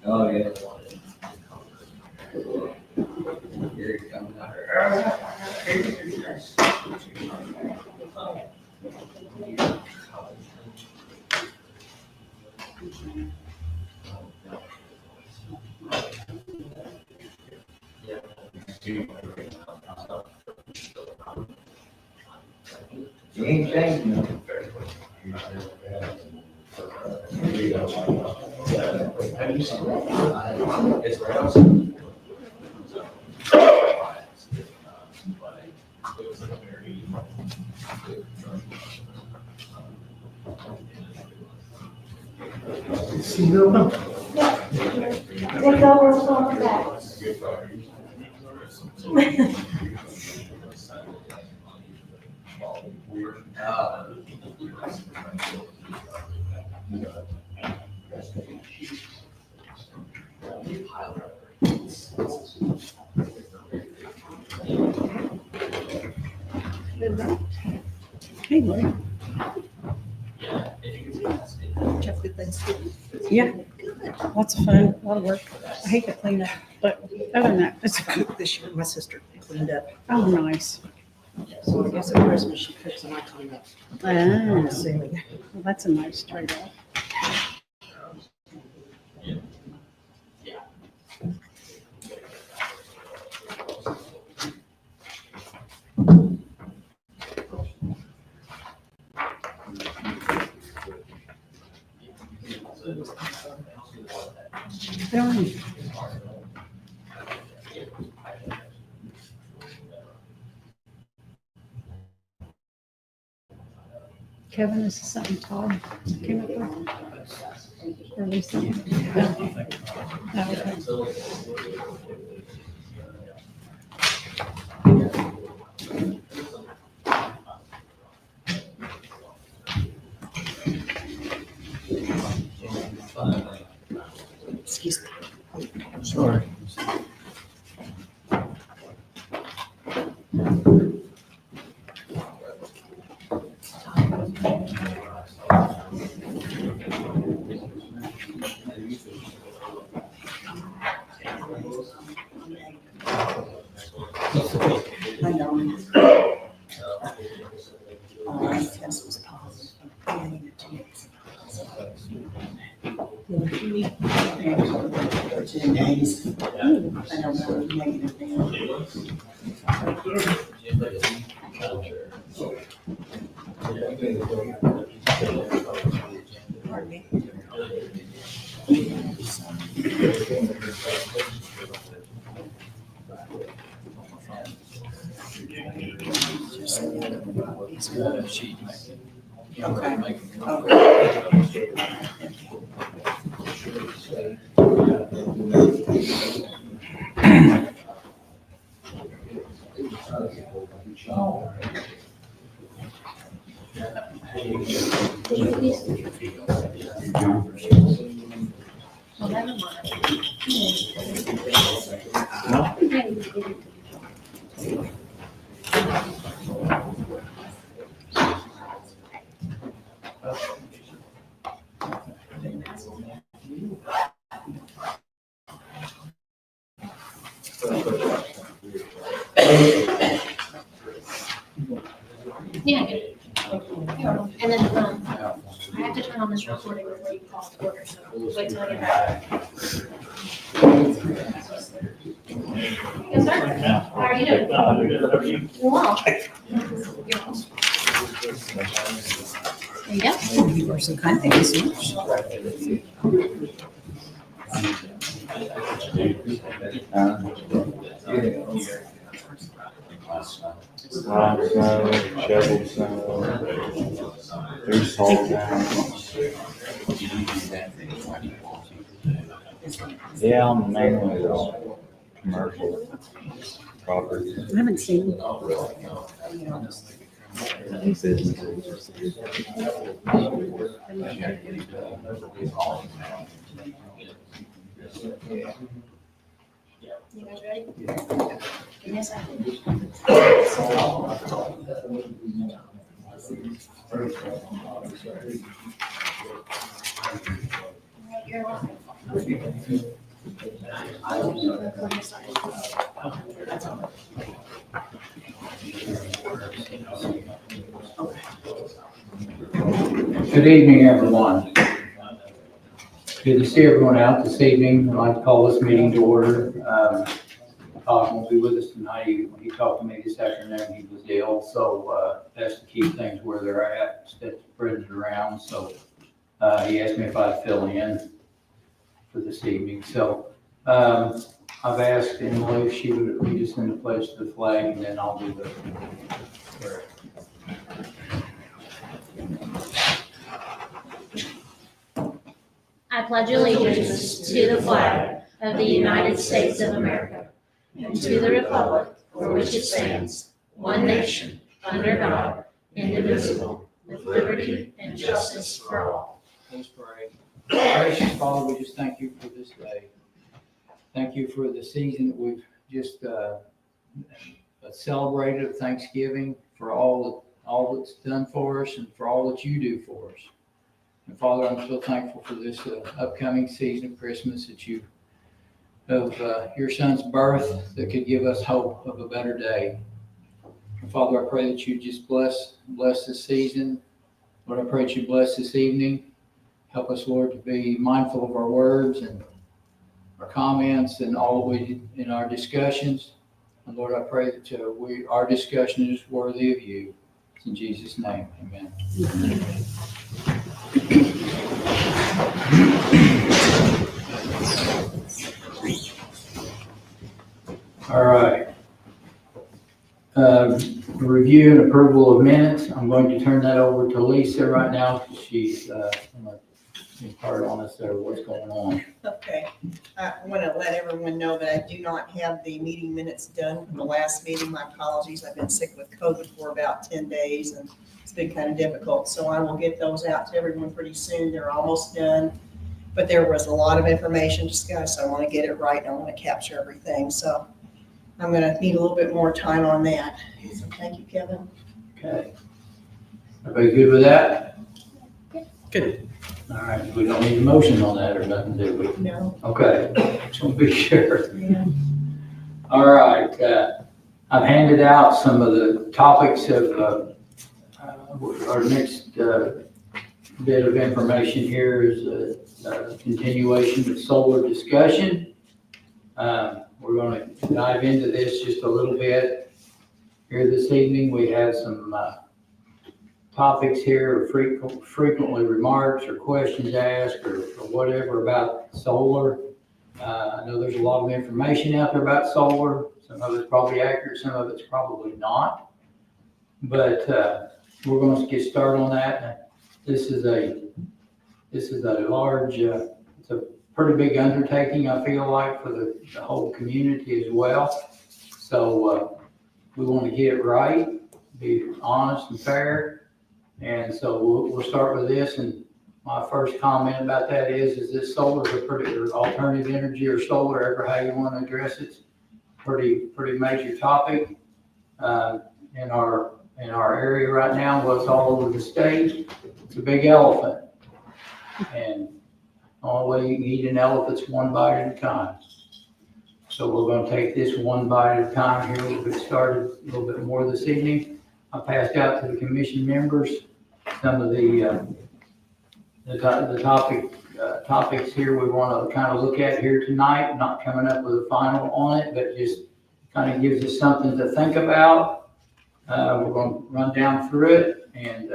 Oh, yeah. Here it comes. You ain't changing nothing. It's gross. They go on back. Hey, Lori. Have good Thanksgiving. Yeah, lots of fun, a lot of work. I hate to clean up, but other than that, it's fun. This year, my sister cleaned up. Oh, nice. So I guess at Christmas she cooks and I clean up. Ah, Assuming. well, that's a nice trade-off. Darn. Kevin, is this something Todd came up with? Or Lisa? Oh, okay. Excuse me. Sorry. I know. My test was positive. I needed to get for 10 days. I don't know, negative now. Pardon me. Okay. Well, never mind. Yeah. And then, I have to turn on this recording before you call the order, so wait till I get back. Yes, sir. How are you doing? Well. There you go. You are so kind, thank you so much. Rock snow, shovel snow, there's salt now. Yeah, I'm mainly on commercial property. I haven't seen. Yes, I do. You're welcome. Good evening, everyone. Good to see everyone out this evening. I'd like to call this meeting to order. Todd won't be with us tonight. He talked to me this afternoon. He was ill, so best to keep things where they're at instead of spreading it around. So he asked me if I'd fill in for this evening. So I've asked Emily if she would lead us in the pledge to the flag, and then I'll do the prayer. I pledge allegiance to the flag of the United States of America and to the republic for which it stands, one nation, under God, indivisible, with liberty and justice for all. Let's pray. Gracious Father, we just thank you for this day. Thank you for the season that we've just celebrated of Thanksgiving, for all that's done for us and for all that you do for us. And Father, I'm so thankful for this upcoming season of Christmas, that you, of your son's birth, that could give us hope of a better day. And Father, I pray that you just bless this season. Lord, I pray that you bless this evening. Help us, Lord, to be mindful of our words and our comments and all we in our discussions. And Lord, I pray that our discussion is worthy of you. It's in Jesus' name, amen. All right. Review and approval of minutes. I'm going to turn that over to Lisa right now. She's going to impart on us there what's going on. Okay, I want to let everyone know that I do not have the meeting minutes done from the last meeting. My apologies. I've been sick with COVID for about 10 days and it's been kind of difficult. So I will get those out to everyone pretty soon. They're almost done. But there was a lot of information discussed. I want to get it right and I want to capture everything. So I'm going to need a little bit more time on that. So thank you, Kevin. Okay. Everybody good with that? Good. All right. We don't need a motion on that or nothing, do we? No. Okay. Just want to be sure. Yeah. All right. I've handed out some of the topics of our next bit of information here is a continuation of solar discussion. We're going to dive into this just a little bit here this evening. We have some topics here, frequently remarks or questions asked or whatever about solar. I know there's a lot of information out there about solar. Some of it's probably accurate, some of it's probably not. But we're going to get started on that. This is a large, it's a pretty big undertaking, I feel like, for the whole community as well. So we want to get it right, be honest and fair. And so we'll start with this. And my first comment about that is this solar is a pretty, or alternative energy or solar, ever how you want to address it, pretty major topic in our area right now. Well, it's all over the state. It's a big elephant. And the only way you can eat an elephant's one bite at a time. So we're going to take this one bite at a time here. We'll get started a little bit more this evening. I passed out to the commission members some of the topics here we want to kind of look at here tonight. Not coming up with a final on it, but just kind of gives us something to think about. We're going to run down through it, and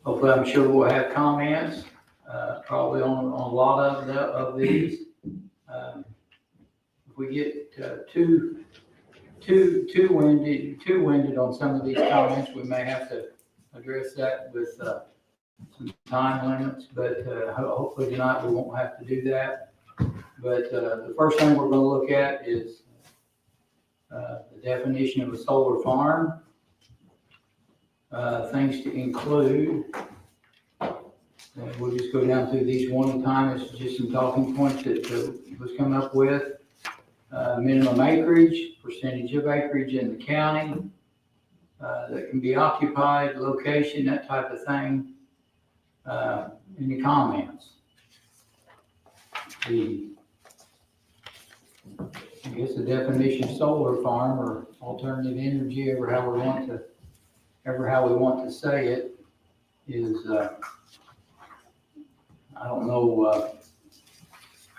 hopefully, I'm sure we'll have comments. Probably on a lot of these. If we get too winded on some of these comments, we may have to address that with some time limits, but hopefully tonight we won't have to do that. But the first thing we're going to look at is the definition of a solar farm. Things to include. We'll just go down through these one at a time. It's just some talking points that was come up with. minimum acreage, percentage of acreage in the county, that can be occupied, location, that type of thing. Any comments? I guess the definition of solar farm or alternative energy, ever how we want to say it, is, I don't know,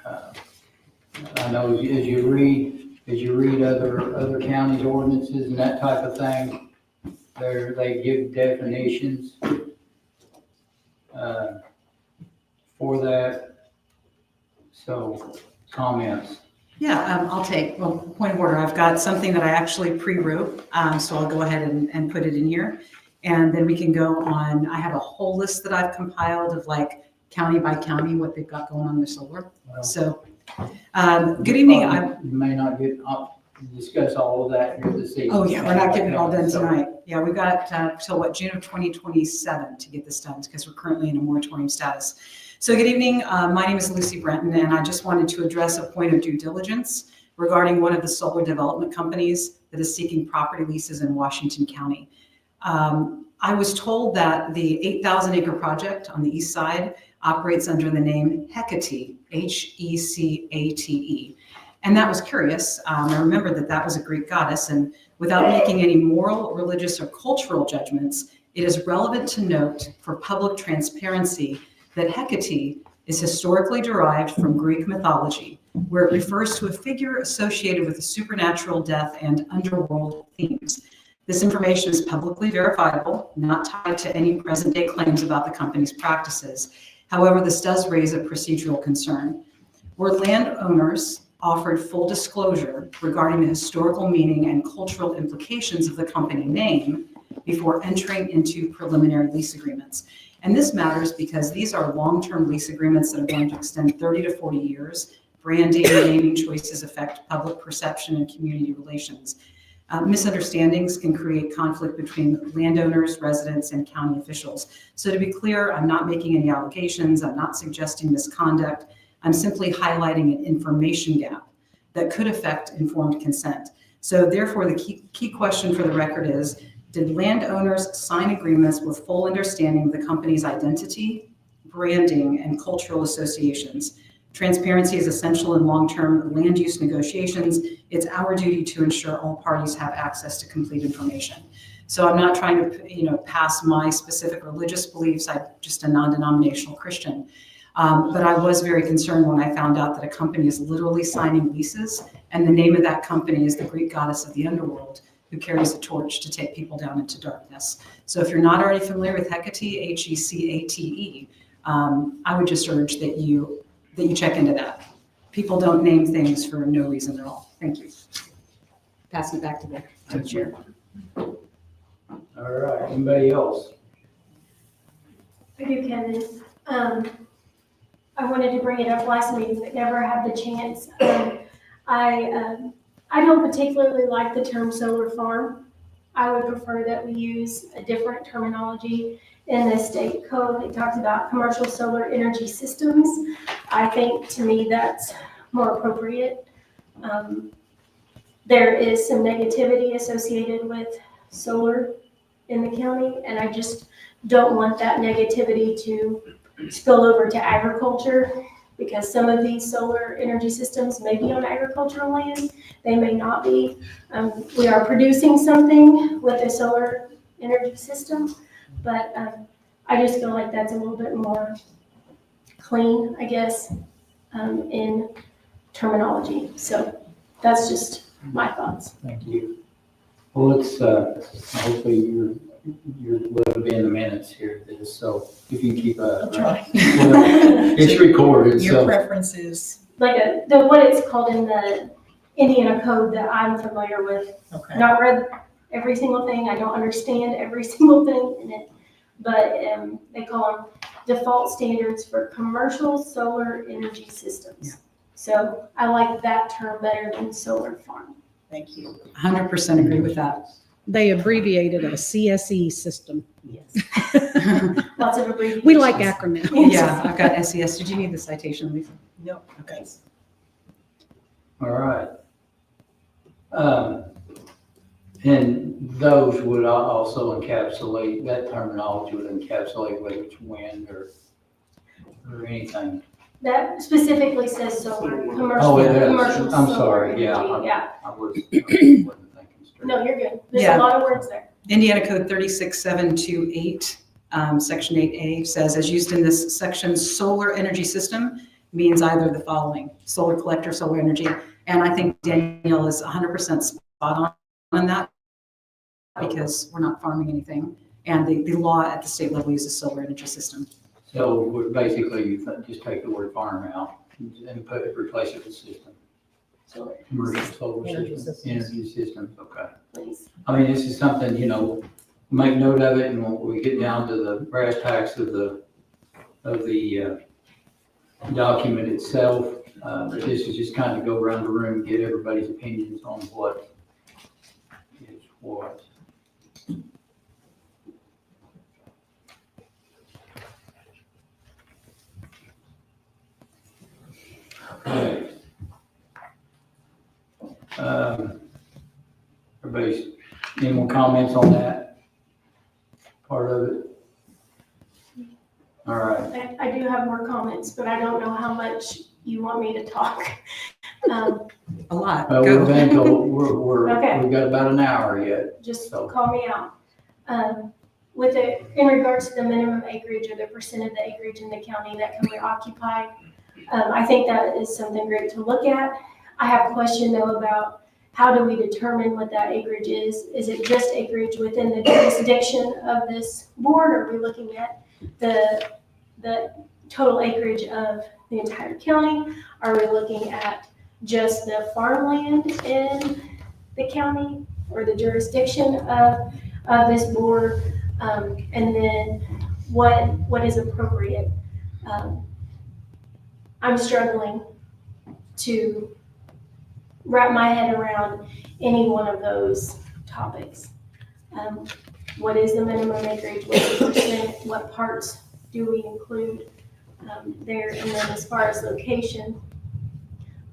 I know as you read other counties' ordinances and that type of thing, they give definitions for that. So, comments? Yeah, I'll take, well, point of order, I've got something that I actually pre-wrote, so I'll go ahead and put it in here. And then we can go on, I have a whole list that I've compiled of like county by county, what they've got going on their solar. Well, So, good evening, You may not get up, discuss all of that here this evening. oh yeah, we're not getting it all done So, tonight. Yeah, we've got till what, June of 2027 to get this done because we're currently in a moratorium status. So good evening, my name is Lucy Brenton and I just wanted to address a point of due diligence regarding one of the solar development companies that is seeking property leases in Washington County. I was told that the 8,000 acre project on the east side operates under the name Hecate, Hecate. And that was curious. I remembered that that was a Greek goddess, and without making any moral, religious, or cultural judgments, it is relevant to note for public transparency that Hecate is historically derived from Greek mythology, where it refers to a figure associated with the supernatural, death, and underworld themes. This information is publicly verifiable, not tied to any present-day claims about the company's practices. However, this does raise a procedural concern. Were landowners offered full disclosure regarding the historical meaning and cultural implications of the company name before entering into preliminary lease agreements? And this matters because these are long-term lease agreements that are going to extend 30 to 40 years. Branding and naming choices affect public perception and community relations. Misunderstandings can create conflict between landowners, residents, and county officials. So to be clear, I'm not making any allegations. I'm not suggesting misconduct. I'm simply highlighting an information gap that could affect informed consent. So therefore, the key question for the record is, did landowners sign agreements with full understanding of the company's identity, branding, and cultural associations? Transparency is essential in long-term land use negotiations. It's our duty to ensure all parties have access to complete information. So I'm not trying to, pass my specific religious beliefs. I'm just a non-denominational Christian. But I was very concerned when I found out that a company is literally signing leases, and the name of that company is the Greek goddess of the underworld, who carries a torch to take people down into darkness. So if you're not already familiar with Hecate, Hecate, I would just urge that you check into that. People don't name things for no reason at all. Thank you. Passing it back to the chair. All right, anybody else? I do, Kevin. I wanted to bring it up last meeting, but never had the chance. I don't particularly like the term solar farm. I would prefer that we use a different terminology. In the state code, it talks about commercial solar energy systems. I think, to me, that's more appropriate. There is some negativity associated with solar in the county, and I just don't want that negativity to spill over to agriculture, because some of these solar energy systems may be on agricultural land, they may not be. We are producing something with a solar energy system, but I just feel like that's a little bit more clean, I guess, in terminology. So that's just my thoughts. Thank you. Well, let's, hopefully you're will be in the minutes here, so if you keep I'll try. it's recorded, Your so. preference is, Like what it's called in the Indiana code that I'm familiar with. okay. Not read every single thing. I don't understand every single thing in it, but they call them default standards for commercial solar energy systems. Yeah. So I like that term better than solar farm. Thank you. 100% agree with that. They abbreviated a CSE system. Yes. Lots of abbreviations. We like acronyms. Yeah, I've got SES. Did you need the citation, Lisa? No, okay. All right, And those would also encapsulate, that terminology would encapsulate whether it's wind or anything. That specifically says solar, Oh, it is. commercial I'm solar sorry, energy, yeah. yeah. I wasn't thinking straight. No, you're good. There's Yeah. a lot of words there. Indiana Code 36728, Section 8A says, as used in this section, solar energy system means either the following: solar collector, solar energy. And I think Danielle is 100% spot on that, because we're not farming anything. And the law at the state level uses solar energy system. So we're basically, you just take the word farm out and replace it with system. Solar, Commercial solar Energy system, systems. energy systems, okay. please. I mean, this is something, make note of it, and when we get down to the brass tacks of the document itself, this is just kind of go around the room, get everybody's opinions on what is what. Okay. Everybody's, any more comments on that part of it? All right. I do have more comments, but I don't know how much you want me to talk. A lot. Well, Go. we've been told, we've Okay. got about an hour yet. Just So- call me out. In regards to the minimum acreage or the percent of the acreage in the county that can be occupied, I think that is something great to look at. I have a question though about how do we determine what that acreage is? Is it just acreage within the jurisdiction of this board? Or are we looking at the total acreage of the entire county? Are we looking at just the farmland in the county or the jurisdiction of this board? And then what is appropriate? I'm struggling to wrap my head around any one of those topics. What is the minimum acreage? What is the percent? What parts do we include there? And then as far as location,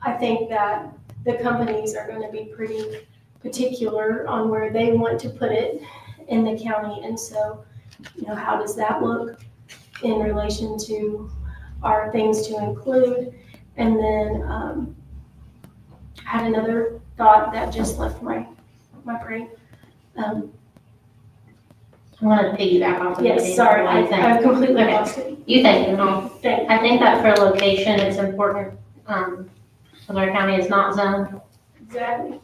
I think that the companies are going to be pretty particular on where they want to put it in the county. And so, how does that look in relation to our things to include? And then I had another thought that just left my brain. I want to piggyback off of Yes, it. sorry, What do you think? I completely Okay. lost it. You think, you know, Thank I think that for location, it's important, because our county is not zoned. Exactly.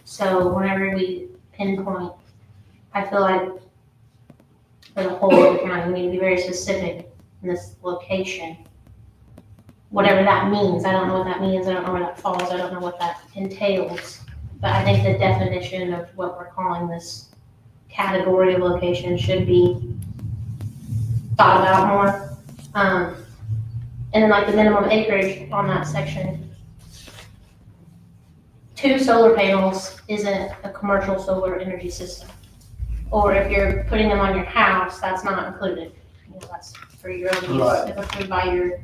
So whenever we pinpoint, I feel like for the whole of the county, we need to be very specific in this location. Whatever that means, I don't know what that means, I don't know where that falls, I don't know what that entails. But I think the definition of what we're calling this category of location should be thought about more. And then like the minimum acreage on that section. 2 solar panels isn't a commercial solar energy system. Or if you're putting them on your house, that's not included. That's for your own use, Right. if approved by your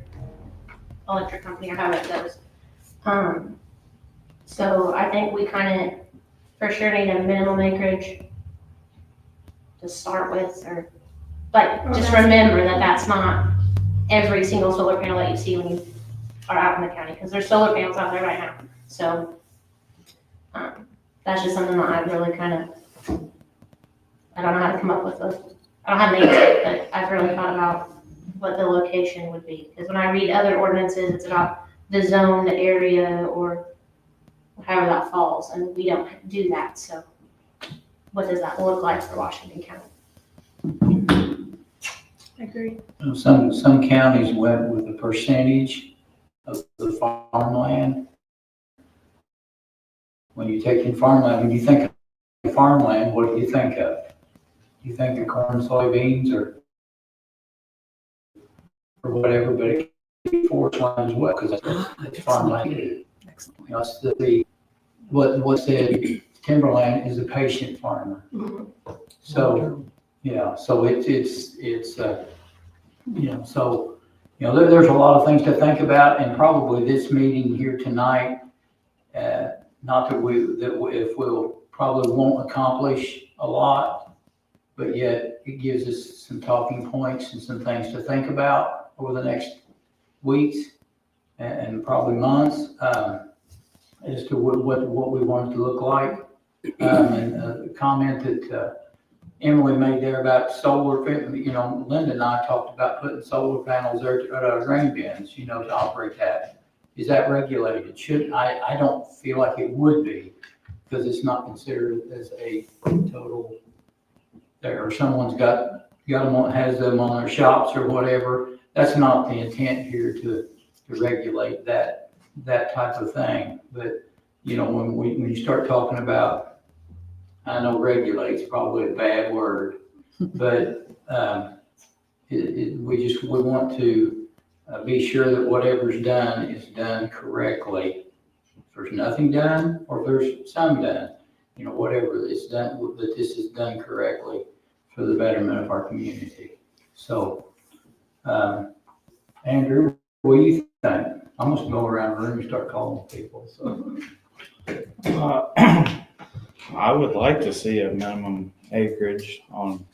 electric company or however it goes. So I think we kind of for sure need a minimum acreage to start with, or like just remember that that's not every single solar panel that you see when you are out in the county, because there's solar panels out there right now. So that's just something that I really kind of, I don't know how to come up with I don't have an answer, but I've really thought about what the location would be. Because when I read other ordinances, it's about the zone, the area, or however that falls, and we don't do that. So what does that look like for Washington County? I agree. Some counties went with a percentage of the farmland. When you take in farmland, when you think of farmland, what do you think of? You think of corn, soybeans, or whatever, but it can be forest land as well, because that's farmland. Excellent. It's what said timberland is a patient farmer. So, yeah, so it's there's a lot of things to think about, and probably this meeting here tonight not that if we'll probably won't accomplish a lot, but yet it gives us some talking points and some things to think about over the next weeks and probably months, as to what we want it to look like. And a comment that Emily made there about solar, Linda and I talked about putting solar panels there at our grain bins, to operate that. Is that regulated? I don't feel like it would be, because it's not considered as a total there, or someone's got them, has them on their shops or whatever. That's not the intent here to regulate that type of thing. But, when you start talking about, I know regulate's probably a bad word, but we want to be sure that whatever's done is done correctly. If there's nothing done, or if there's some done, whatever is done, that this is done correctly for the betterment of our community. So, Andrew, what do you think? I'm just gonna go around the room and start calling people, so. I would like to see a minimum acreage on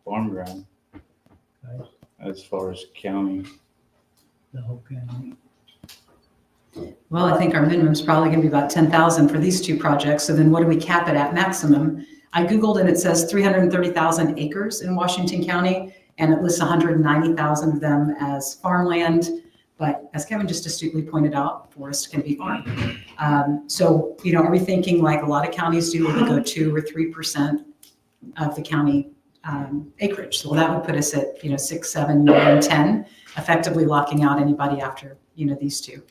farm ground. Okay. As far as county. The whole county. Well, I think our minimum is probably going to be about 10,000 for these two projects. So then what do we cap it at maximum? I Googled and it says 330,000 acres in Washington County, and it lists 190,000 of them as farmland. But as Kevin just astutely pointed out, forest can be farm. So, are we thinking like a lot of counties do, where they go 2 or 3% of the county acreage? So that would put us at, 6, 7, 9, 10, effectively locking out anybody after, these two.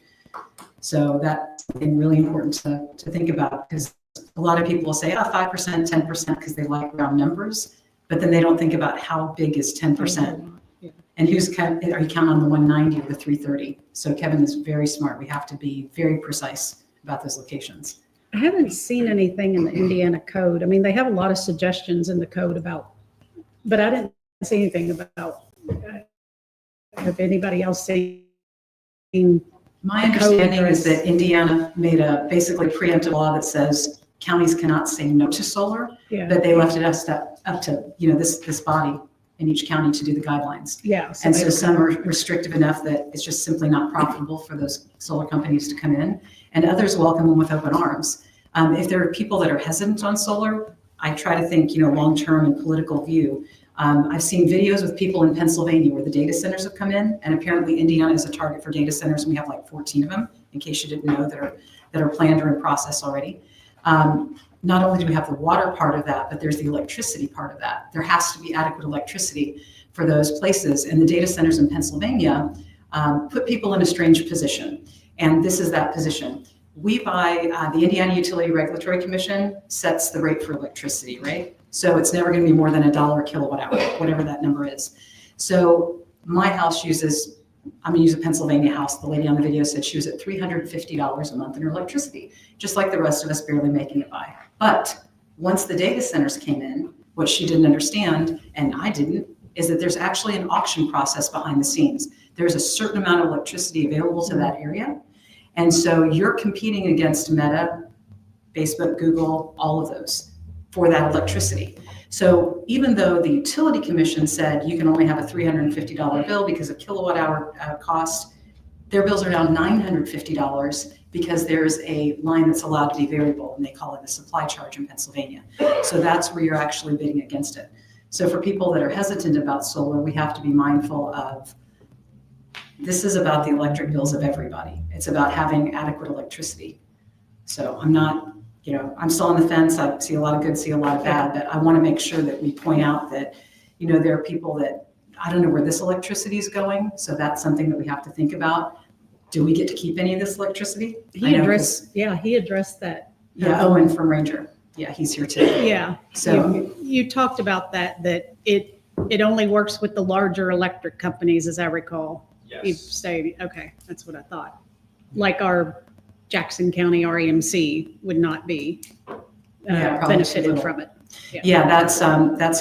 So that's something really important to think about, because a lot of people will say, 5%, 10%, because they like round numbers, but then they don't think about how big is 10%. And are you counting on the 190 or the 330? So Kevin is very smart. We have to be very precise about those locations. I haven't seen anything in the Indiana code. I mean, they have a lot of suggestions in the code about, but I didn't see anything about, have anybody else seen? My understanding is that Indiana made a basically preemptive law that says counties cannot say no to solar, Yeah. but they left it up to, this body in each county to do the guidelines. Yeah. And so some are restrictive enough that it's just simply not profitable for those solar companies to come in, and others welcome them with open arms. If there are people that are hesitant on solar, I try to think, long-term and political view. I've seen videos with people in Pennsylvania where the data centers have come in, and apparently Indiana is a target for data centers, and we have like 14 of them, in case you didn't know, that are planned or in process already. Not only do we have the water part of that, but there's the electricity part of that. There has to be adequate electricity for those places, and the data centers in Pennsylvania put people in a strange position, and this is that position. We buy, the Indiana Utility Regulatory Commission sets the rate for electricity, right? So it's never going to be more than $1 a kilowatt hour, whatever that number is. So my house uses, I'm going to use a Pennsylvania house. The lady on the video said she was at $350 a month in her electricity, just like the rest of us barely making it by. But once the data centers came in, what she didn't understand, and I didn't, is that there's actually an auction process behind the scenes. There's a certain amount of electricity available to that area. And so you're competing against Meta, Facebook, Google, all of those for that electricity. So even though the utility commission said you can only have a $350 bill because of kilowatt hour cost, their bills are now $950 because there's a line that's allowed to be variable, and they call it a supply charge in Pennsylvania. So that's where you're actually bidding against it. So for people that are hesitant about solar, we have to be mindful of, this is about the electric bills of everybody. It's about having adequate electricity. So I'm not, I'm still on the fence. I see a lot of good, see a lot of bad, but I want to make sure that we point out that, there are people that, I don't know where this electricity is going. So that's something that we have to think about. Do we get to keep any of this electricity? He addressed that. Yeah, Owen from Ranger. Yeah, he's here too. Yeah. So you talked about that it only works with the larger electric companies, as I recall. Yes. You say, okay, that's what I thought. Like our Jackson County REMC would not be Yeah, probably too benefited little. from it. yeah, that's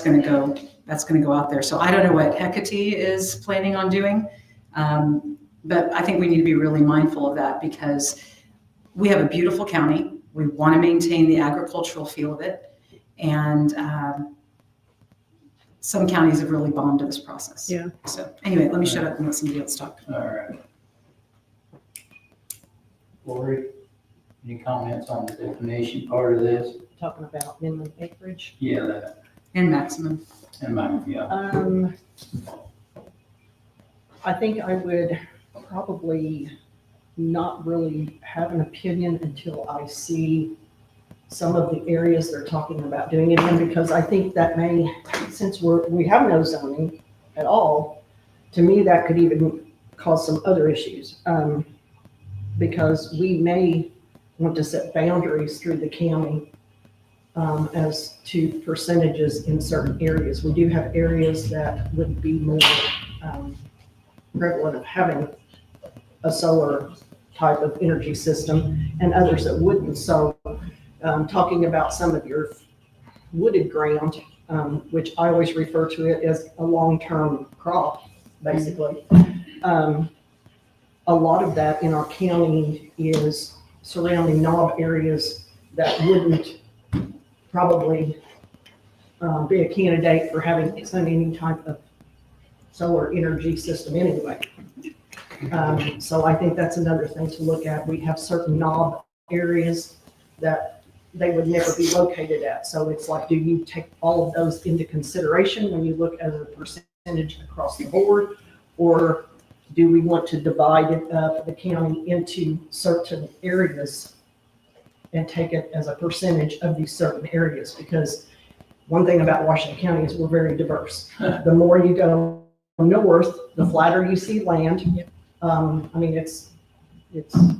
going to go out there. So I don't know what Hecate is planning on doing. But I think we need to be really mindful of that, because we have a beautiful county We want to maintain the agricultural feel of it. And some counties have really bombed this process. Yeah. So anyway, let me shut up and let somebody else talk. All right. Lori, any comments on the definition part of this? Talking about minimum acreage. Yeah, that, And maximum. and mine, yeah. I think I would probably not really have an opinion until I see some of the areas they're talking about doing it in, because I think that may, since we have no zoning at all, to me, that could even cause some other issues. Because we may want to set boundaries through the county as to percentages in certain areas. We do have areas that would be more prevalent of having a solar type of energy system and others that wouldn't. So talking about some of your wooded ground, which I always refer to it as a long-term crop, basically. A lot of that in our county is surrounding knob areas that wouldn't probably be a candidate for having any type of solar energy system anyway. So I think that's another thing to look at. We have certain knob areas that they would never be located at. So it's like, do you take all of those into consideration when you look at a percentage across the board? Or do we want to divide it up, the county, into certain areas and take it as a percentage of these certain areas? Because one thing about Washington County is we're very diverse. The more you go north, the flatter you see land. I mean, it's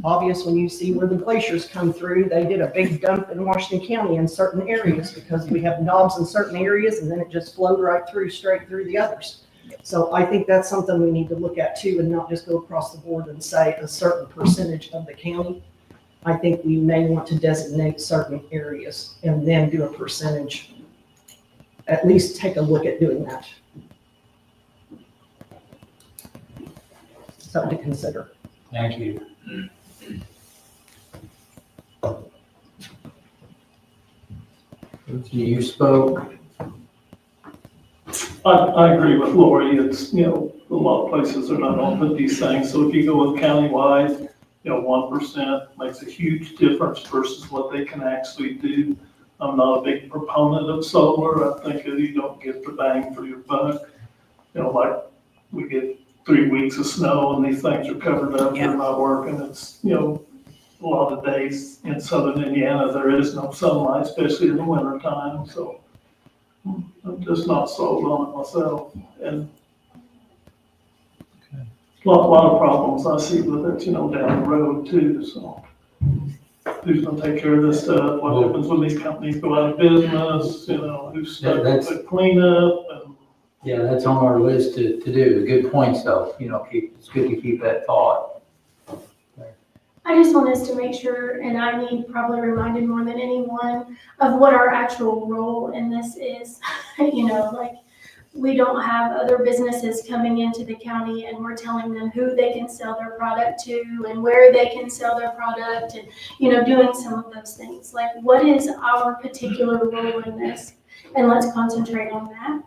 obvious when you see where the glaciers come through. They did a big dump in Washington County in certain areas because we have knobs in certain areas, and then it just flowed right through, straight through the others. So I think that's something we need to look at too, and not just go across the board and say a certain percentage of the county. I think we may want to designate certain areas and then do a percentage. At least take a look at doing that. Something to consider. Thank you. You spoke. I agree with Lori. It's, a lot of places are not gonna put these things. So if you go with countywide, 1% makes a huge difference versus what they can actually do. I'm not a big proponent of solar. I think that you don't get the bang for your buck. Like we get 3 weeks of snow and these things are covered up. They're not working. It's, a lot of days in southern Indiana, there is no sunlight, especially in the wintertime. So I'm just not sold on it myself. And a lot of problems I see with it, down the road too. So who's gonna take care of this stuff? What happens when these companies go out of business? Who's stuck with the cleanup? And Yeah, that's on our list to do. Good points though, it's good to keep that thought. I just want us to make sure, and I need probably reminded more than anyone, of what our actual role in this is. Like, we don't have other businesses coming into the county and we're telling them who they can sell their product to and where they can sell their product and, doing some of those things. Like, what is our particular role in this? And let's concentrate on that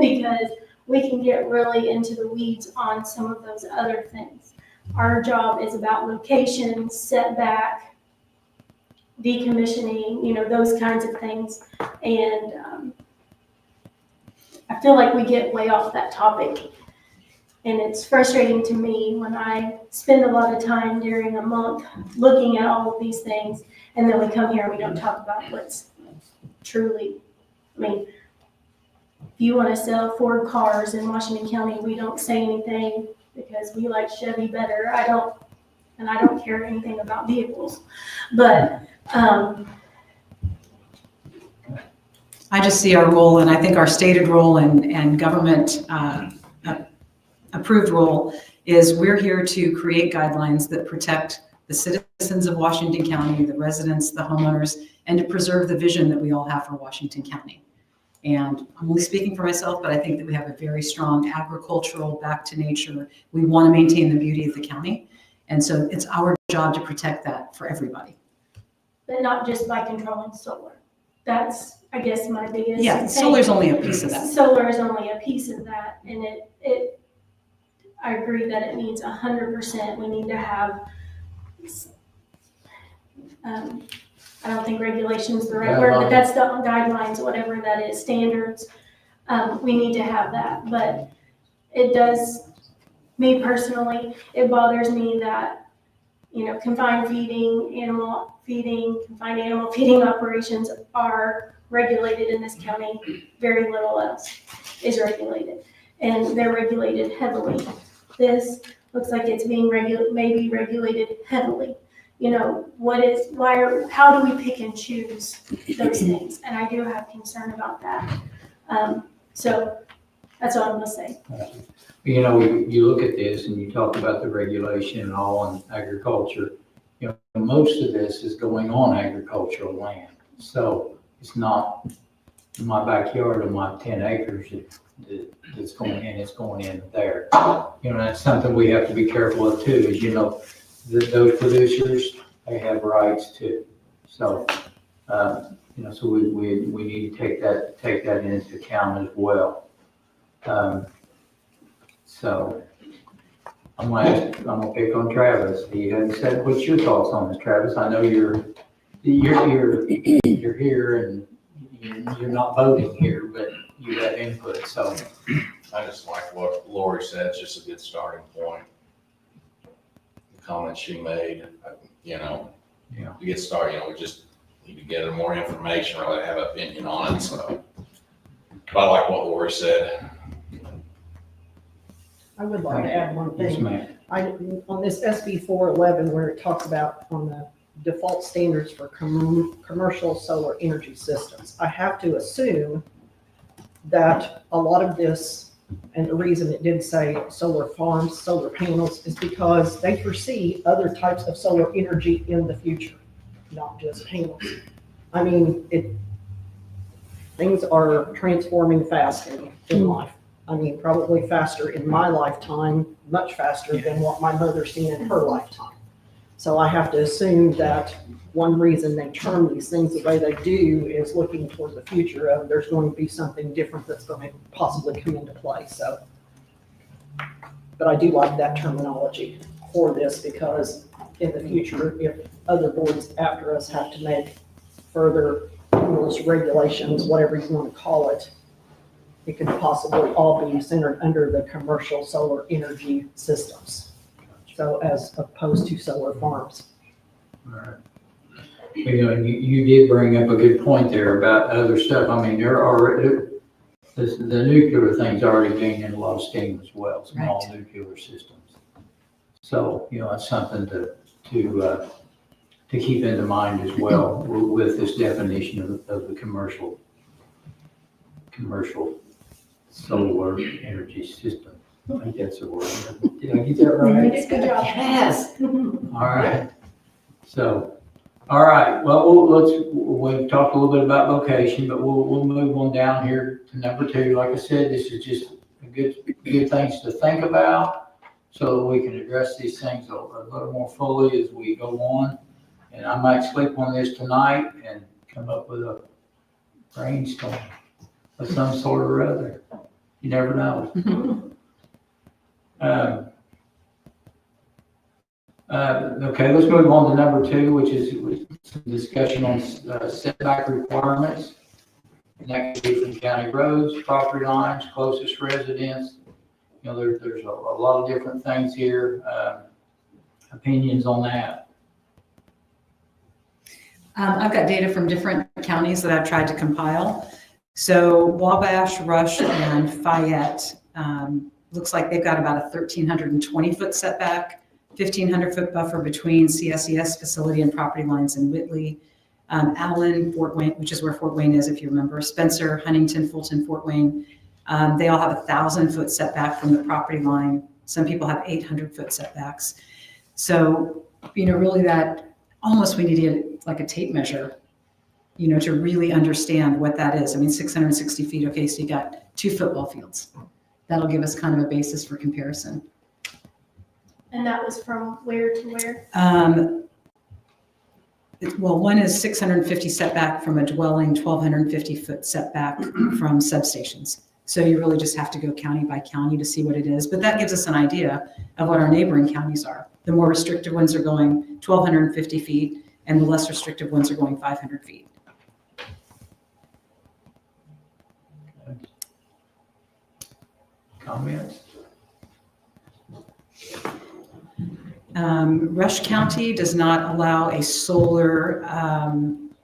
because we can get really into the weeds on some of those other things. Our job is about location, setback, decommissioning, those kinds of things. And I feel like we get way off that topic. And it's frustrating to me when I spend a lot of time during a month looking at all of these things, and then we come here and we don't talk about what's truly, if you want to sell Ford cars in Washington County, we don't say anything because we like Chevy better. I don't care anything about vehicles, but I just see our role, and I think our stated role and government approved role is we're here to create guidelines that protect the citizens of Washington County, the residents, the homeowners, and to preserve the vision that we all have for Washington County. And I'm only speaking for myself, but I think that we have a very strong agricultural back to nature. We want to maintain the beauty of the county. And so it's our job to protect that for everybody. but not just by controlling solar. That's, I guess, my biggest. Yeah, thing. solar's only a piece of that. Solar is only a piece of that, and I agree that it needs 100%. We need to have, I don't think regulation is the right word, but that's the guidelines, whatever that is, standards. We need to have that, but it does, me personally, it bothers me that, confined animal feeding operations are regulated in this county. Very little else is regulated, and they're regulated heavily. This looks like it's being maybe regulated heavily. How do we pick and choose those things? And I do have concern about that. So that's all I'm gonna say. You look at this and you talk about the regulation and all on agriculture. Most of this is going on agricultural land. So it's not in my backyard of my 10 acres that's going in, it's going in there. That's something we have to be careful of too, is, those producers, they have rights too. So, so we need to take that into account as well. So I'm gonna pick on Travis. He hasn't said, what's your thoughts on this, Travis? I know you're here and you're not voting here, but you have input, so. I just like what Lori said, it's just a good starting point. The comments she made, to get started, we just need to get more information, really have an opinion on it, so. But I like what Lori said. I would like to add one Yes, thing. ma'am. On this SB 411, where it talks about on the default standards for commercial solar energy systems, I have to assume that a lot of this, and the reason it did say solar farms, solar panels, is because they foresee other types of solar energy in the future, not just panels. I mean, things are transforming fast in life. I mean, probably faster in my lifetime, much faster than what my mother's seen in her lifetime. So I have to assume that one reason they term these things the way they do is looking toward the future of there's going to be something different that's going to possibly come into play. So, but I do like that terminology for this, because in the future, if other boards after us have to make further rules, regulations, whatever you want to call it, it could possibly all be centered under the commercial solar energy systems. So as opposed to solar farms. All right. You did bring up a good point there about other stuff. I mean, there are the nuclear thing's already gaining a lot of steam as well, small nuclear systems. So, it's something to keep in mind as well with this definition of the commercial solar energy system. I think that's the word. Did I get that right? Good job. Yes. All right. So, all right. Well, we've talked a little bit about location, but we'll move on down here to number 2. Like I said, this is just good things to think about so that we can address these things a little more fully as we go on. And I might sleep on this tonight and come up with a brainstorm of some sort or other. You never know. Okay, let's move on to number 2, which is some discussion on setback requirements. And that could be from county roads, property lines, closest residence. There's a lot of different things here. Opinions on that. I've got data from different counties that I've tried to compile. So Wabash, Rush, and Fayette, looks like they've got about a 1,320-foot setback, 1,500-foot buffer between CSES facility and property lines in Whitley. Allen, Fort Wayne, which is where Fort Wayne is, if you remember, Spencer, Huntington, Fulton, Fort Wayne, they all have a 1,000-foot setback from the property line. Some people have 800-foot setbacks. So, really that almost we need to get like a tape measure, to really understand what that is. I mean, 660 feet. Okay, so you got 2 football fields. That'll give us kind of a basis for comparison. And that was from where to where? Well, one is 650 setback from a dwelling, 1,250-foot setback from substations. So you really just have to go county by county to see what it is. But that gives us an idea of what our neighboring counties are. The more restrictive ones are going 1,250 feet, and the less restrictive ones are going 500 feet. Comments? Rush County does not allow a solar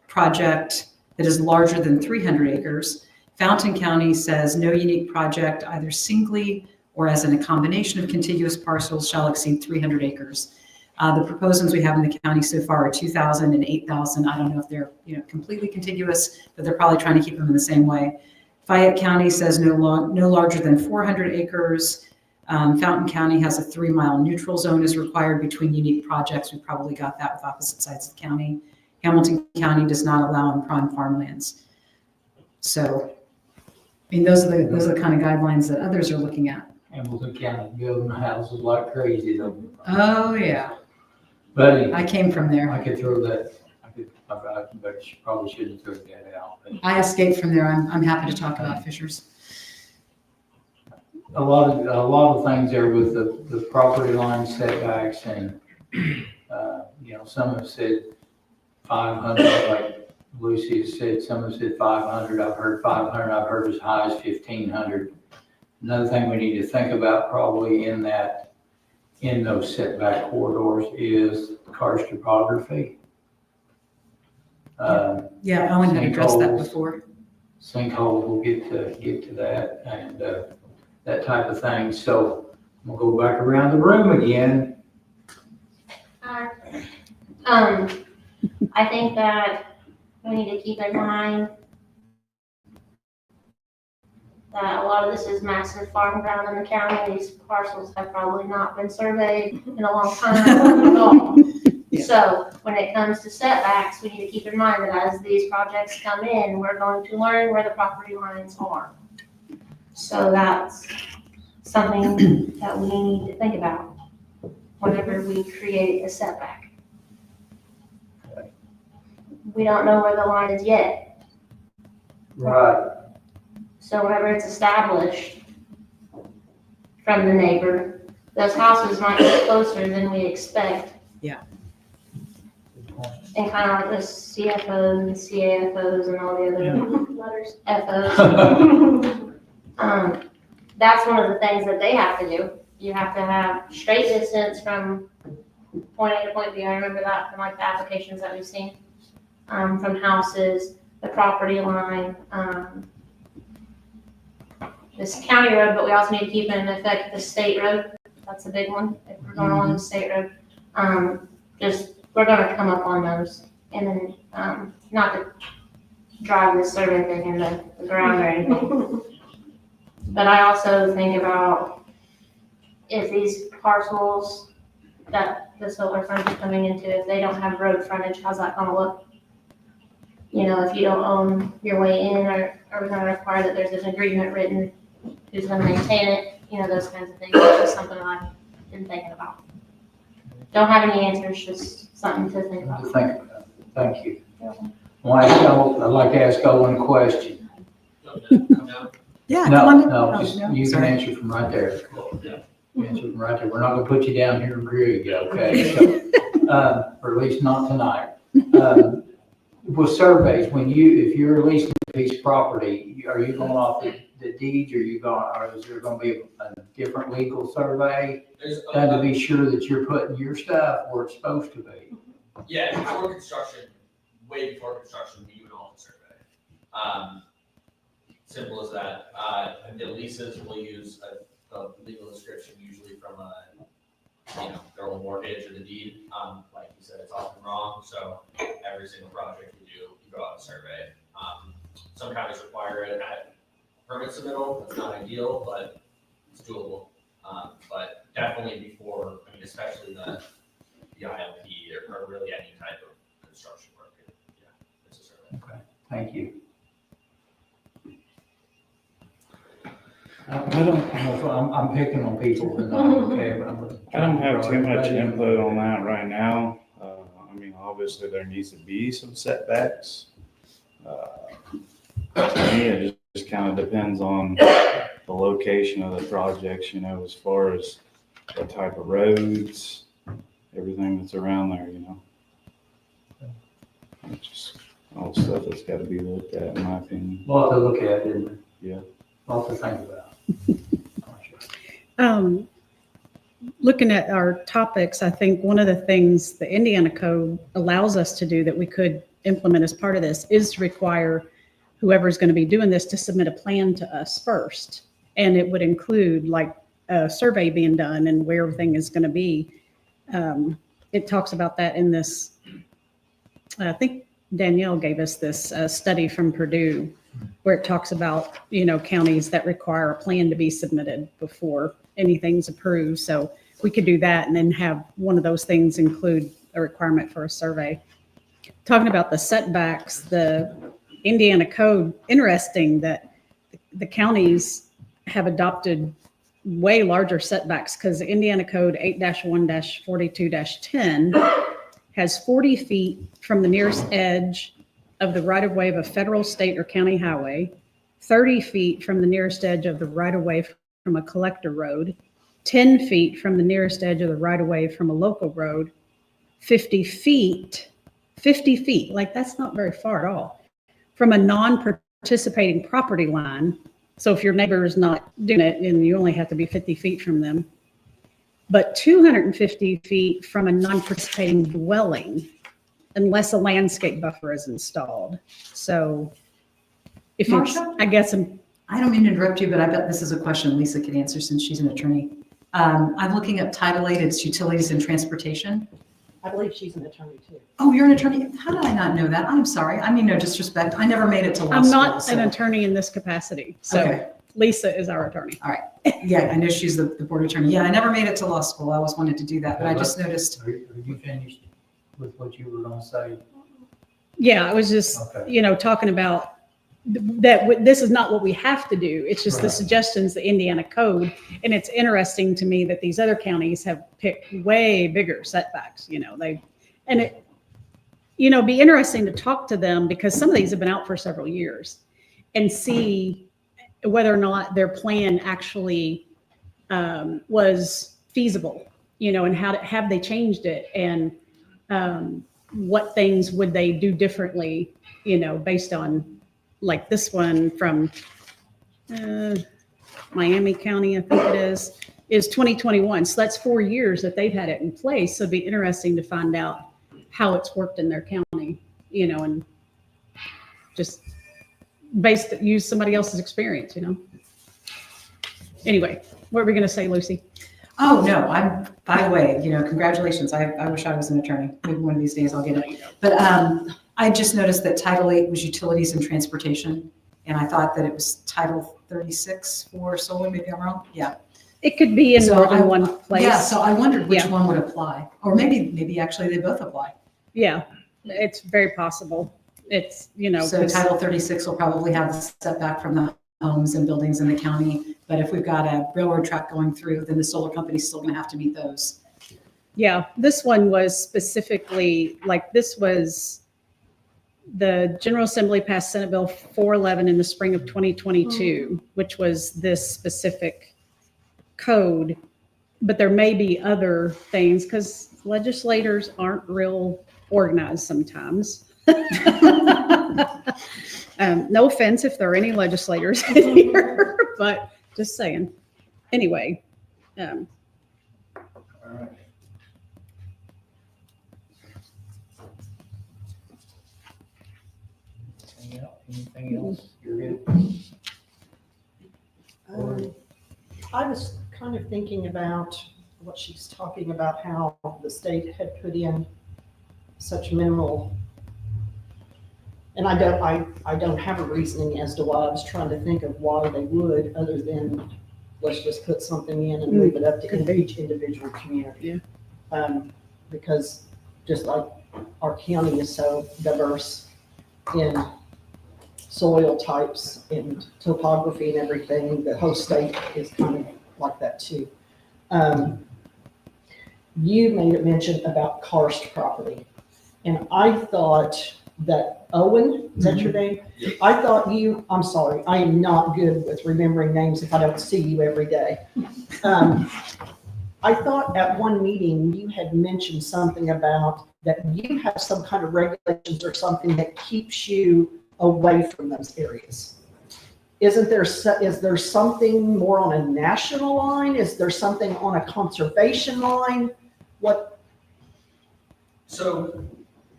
project that is larger than 300 acres. Fountain County says no unique project, either singly or as in a combination of contiguous parcels, shall exceed 300 acres. The proposed ones we have in the county so far are 2,000 and 8,000. I don't know if they're completely contiguous, but they're probably trying to keep them in the same way. Fayette County says no larger than 400 acres. Fountain County has a 3-mile neutral zone is required between unique projects. We probably got that with opposite sides of the county. Hamilton County does not allow on prime farmlands. So, I mean, those are the kind of guidelines that others are looking at. Hamilton County building houses like crazy though. Oh, yeah. But I came from there. I could throw that, but you probably shouldn't throw that out. But I escaped from there. I'm happy to talk about Fishers. a lot of things there with the property line setbacks and, some have said 500, like Lucy has said, some have said 500. I've heard 500. I've heard as high as 1,500. Another thing we need to think about probably in those setback corridors is karst topography. Yeah, Owen had addressed that sinkholes. before. Sinkhole, we'll get to that and that type of thing. So we'll go back around the room again. I think that we need to keep in mind that a lot of this is massive farm ground in the county. These parcels have probably not been surveyed in a long time at all. Yeah. So when it comes to setbacks, we need to keep in mind that as these projects come in, we're going to learn where the property lines are. So that's something that we need to think about whenever we create a setback. We don't know where the line is yet. Right. So whenever it's established from the neighbor, those houses might be closer than we expect. And kind of like the CFOs and CAFOs and all the other letters, FOs. That's one of the things that they have to do. You have to have straight distance from point A to point B. I remember that from like the applications that we've seen, from houses, the property line, this county road, but we also need to keep in effect the state road. That's a big one. If we're going along the state road, we're gonna come up on those, and then, not to drive this survey thing into the ground or anything. But I also think about if these parcels that the solar farm is coming into, if they don't have road frontage, how's that gonna look? If you don't own your way in, or are we gonna require that there's an agreement written, who's gonna maintain it, those kinds of things. That's just something I've been thinking about. Don't have any answers, just something to think about. To think about. Thank you. I'd like to ask Owen a question. Yeah, No, come on. no, Oh, just no, you can sorry. answer from right there. Answer from right there. We're not gonna put you down here and grill you, okay? So, or at least not tonight. With surveys, if you're leasing a piece of property, are you going off the deeds, or is there gonna be a different legal survey done to be sure that you're putting your stuff where it's supposed to be? Yeah, before construction, way before construction, we do an office survey. Simple as that. The leases will use a legal description usually from their own mortgage or the deed. Like you said, it's often wrong, so every single project we do, you go out and survey. Some counties require it at permit submittal. That's not ideal, but it's doable. But definitely before, especially the ILP or really any type of construction work. Yeah, it's a survey. Okay, thank you. I'm picking on people, and I'm okay, but I don't have too much input on that right now. obviously there needs to be some setbacks. To me, it just kind of depends on the location of the projects, as far as what type of roads, everything that's around there, It's just all stuff that's got to be looked at, in my opinion. We'll have to look at, isn't it? Yeah. We'll have to think about. Looking at our topics, I think one of the things the Indiana Code allows us to do that we could implement as part of this is to require whoever's going to be doing this to submit a plan to us first. And it would include like a survey being done and where everything is going to be. It talks about that in this, I think Danielle gave us this study from Purdue where it talks about, counties that require a plan to be submitted before anything's approved. So we could do that and then have one of those things include a requirement for a survey. Talking about the setbacks, the Indiana Code, interesting that the counties have adopted way larger setbacks because Indiana Code 8-1-42-10 has 40 feet from the nearest edge of the right-of-way of a federal, state, or county highway, 30 feet from the nearest edge of the right-of-way from a collector road, 10 feet from the nearest edge of the right-of-way from a local road, 50 feet, like that's not very far at all, from a non-participating property line. So if your neighbor is not doing it, and you only have to be 50 feet from them, but 250 feet from a non-participating dwelling, unless a landscape buffer is installed. So if it's, Marsha? I guess, I don't mean to interrupt you, but I bet this is a question Lisa could answer since she's an attorney. I'm looking up Title 8, it's utilities and transportation. I believe she's an attorney too. Oh, you're an attorney? How did I not know that? I'm sorry. I mean, no disrespect. I never made it to law I'm school. not so- an attorney in this capacity. So Okay. Lisa is our attorney. Yeah, I know she's the board attorney. Yeah, I never made it to law school. I always wanted to do that, but I just noticed. Are you finished with what you were going to say? Yeah, I was just, Okay. talking about that this is not what we have to do. It's just the Right. suggestions, the Indiana Code. And it's interesting to me that these other counties have picked way bigger setbacks, be interesting to talk to them because some of these have been out for several years and see whether or not their plan actually was feasible, and have they changed it and what things would they do differently, based on like this one from Miami County, I think it is 2021. So that's 4 years that they've had it in place. So it'd be interesting to find out how it's worked in their county, and just use somebody else's experience, Anyway, what were we going to say, Lucy? Oh, no, by the way, congratulations. I wish I was an attorney. Maybe one of these days I'll get it. But I just noticed that Title 8 was utilities and transportation. And I thought that it was Title 36 for solar. Maybe I'm wrong. Yeah. It could be in more than one place. Yeah. So I wondered which Yeah. one would apply, or maybe actually they both apply. Yeah, it's very possible. It's, So 'cause- Title 36 will probably have the setback from the homes and buildings in the county. But if we've got a railroad track going through, then the solar company's still going to have to meet those. yeah, this one was specifically, this was the General Assembly passed Senate Bill 411 in the spring of 2022, which was this specific code. But there may be other things because legislators aren't real organized sometimes. No offense if there are any legislators in here, but just saying. Anyway, All right. Anything else? You're good? I was kind of thinking about what she's talking about, how the state had put in such minimal, and I don't have a reasoning as to why. I was trying to think of why they would, other than let's just put something in and leave it up to each individual community. Because just like our county is so diverse in soil types and topography and everything, the whole state is kind of like that too. You made a mention about karst property. And I thought that Owen, is that your name? Yes. I thought I'm sorry, I am not good with remembering names if I don't see you every day. I thought at one meeting you had mentioned something about that you have some kind of regulations or something that keeps you away from those areas. Is there something more on a national line? Is there something on a conservation line? What? So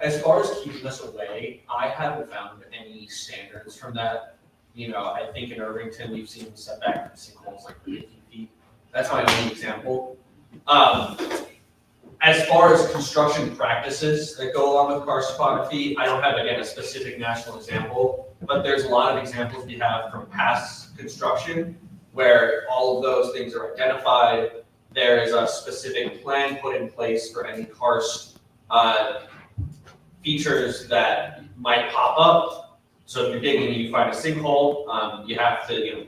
as far as keeping us away, I haven't found any standards from that. You know, I think in Irvington, we've seen setback from sinkholes like 50 feet. That's my only example. As far as construction practices that go along with karst topography, I don't have, again, a specific national example, but there's a lot of examples we have from past construction where all of those things are identified. There is a specific plan put in place for any karst features that might pop up. So if you're digging and you find a sinkhole, you have to,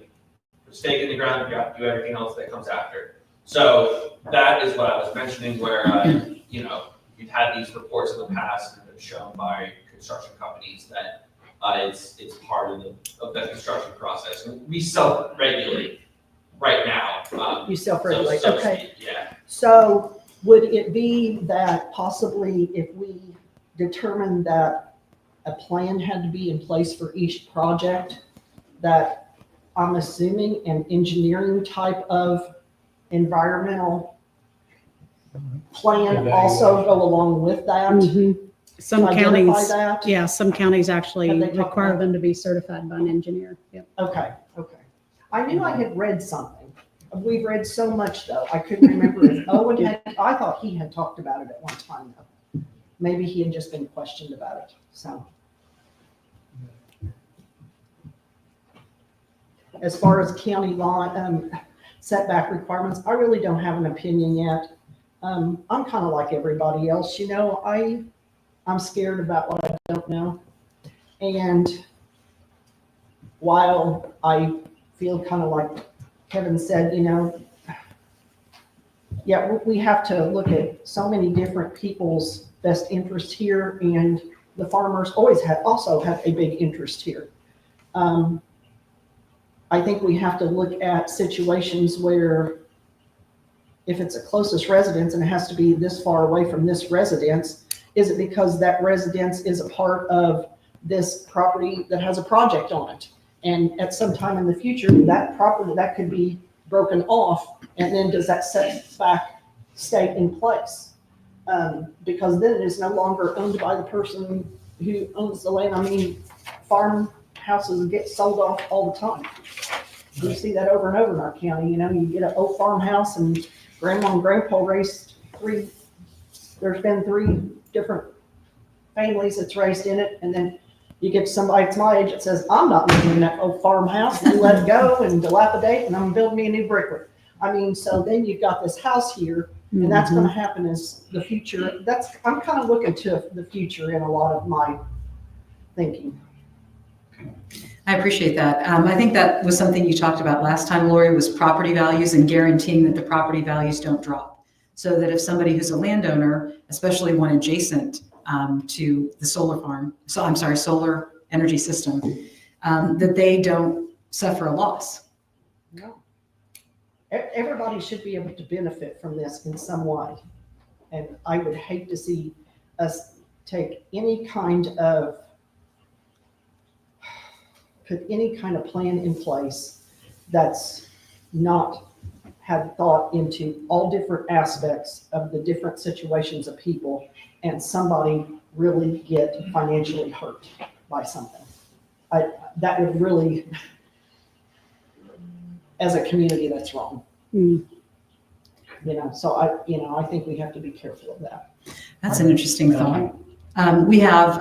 put a stake in the ground, you have to do everything else that comes after. So that is what I was mentioning where, you've had these reports in the past that have been shown by construction companies that it's part of the construction process. And we self-regulate right now. You self-regulate, so to okay. speak, yeah. So would it be that possibly if we determined that a plan had to be in place for each project, that I'm assuming an engineering type of environmental plan also go along with that? Some To identify counties, that? yeah, some counties actually Have they talked require about- them to be certified by an engineer. Yep. Okay. I knew I had read something. We've read so much though. I couldn't remember if Owen had, I thought he had talked about it at one time though. Maybe he had just been questioned about it, so. As far as county law, setback requirements, I really don't have an opinion yet. I'm kind of like everybody else, I'm scared about what I don't know. And while I feel kind of like Kevin said, yeah, we have to look at so many different people's best interest here, and the farmers also have a big interest here. I think we have to look at situations where if it's a closest residence and it has to be this far away from this residence, is it because that residence is a part of this property that has a project on it? And at some time in the future, that property, that could be broken off, and then does that setback stay in place? Because then it is no longer owned by the person who owns the land. Farmhouses get sold off all the time. We see that over and over in our county. You get an old farmhouse and grandma and grandpa raised there's been 3 different families that's raised in it, and then you get somebody that's my age that says, I'm not living in that old farmhouse, and let it go and dilapidate, and I'm building me a new brick. So then you've got this house here, and that's going to happen as the future. I'm kind of looking to the future in a lot of my thinking. I appreciate that. I think that was something you talked about last time, Lori, was property values and guaranteeing that the property values don't drop. So that if somebody who's a landowner, especially one adjacent to the solar energy system, that they don't suffer a loss. No. Everybody should be able to benefit from this in some way. And I would hate to see us take put any kind of plan in place that's not had thought into all different aspects of the different situations of people, and somebody really get financially hurt by something. That would really, as a community, that's wrong. So I think we have to be careful of that. That's an interesting thought. We have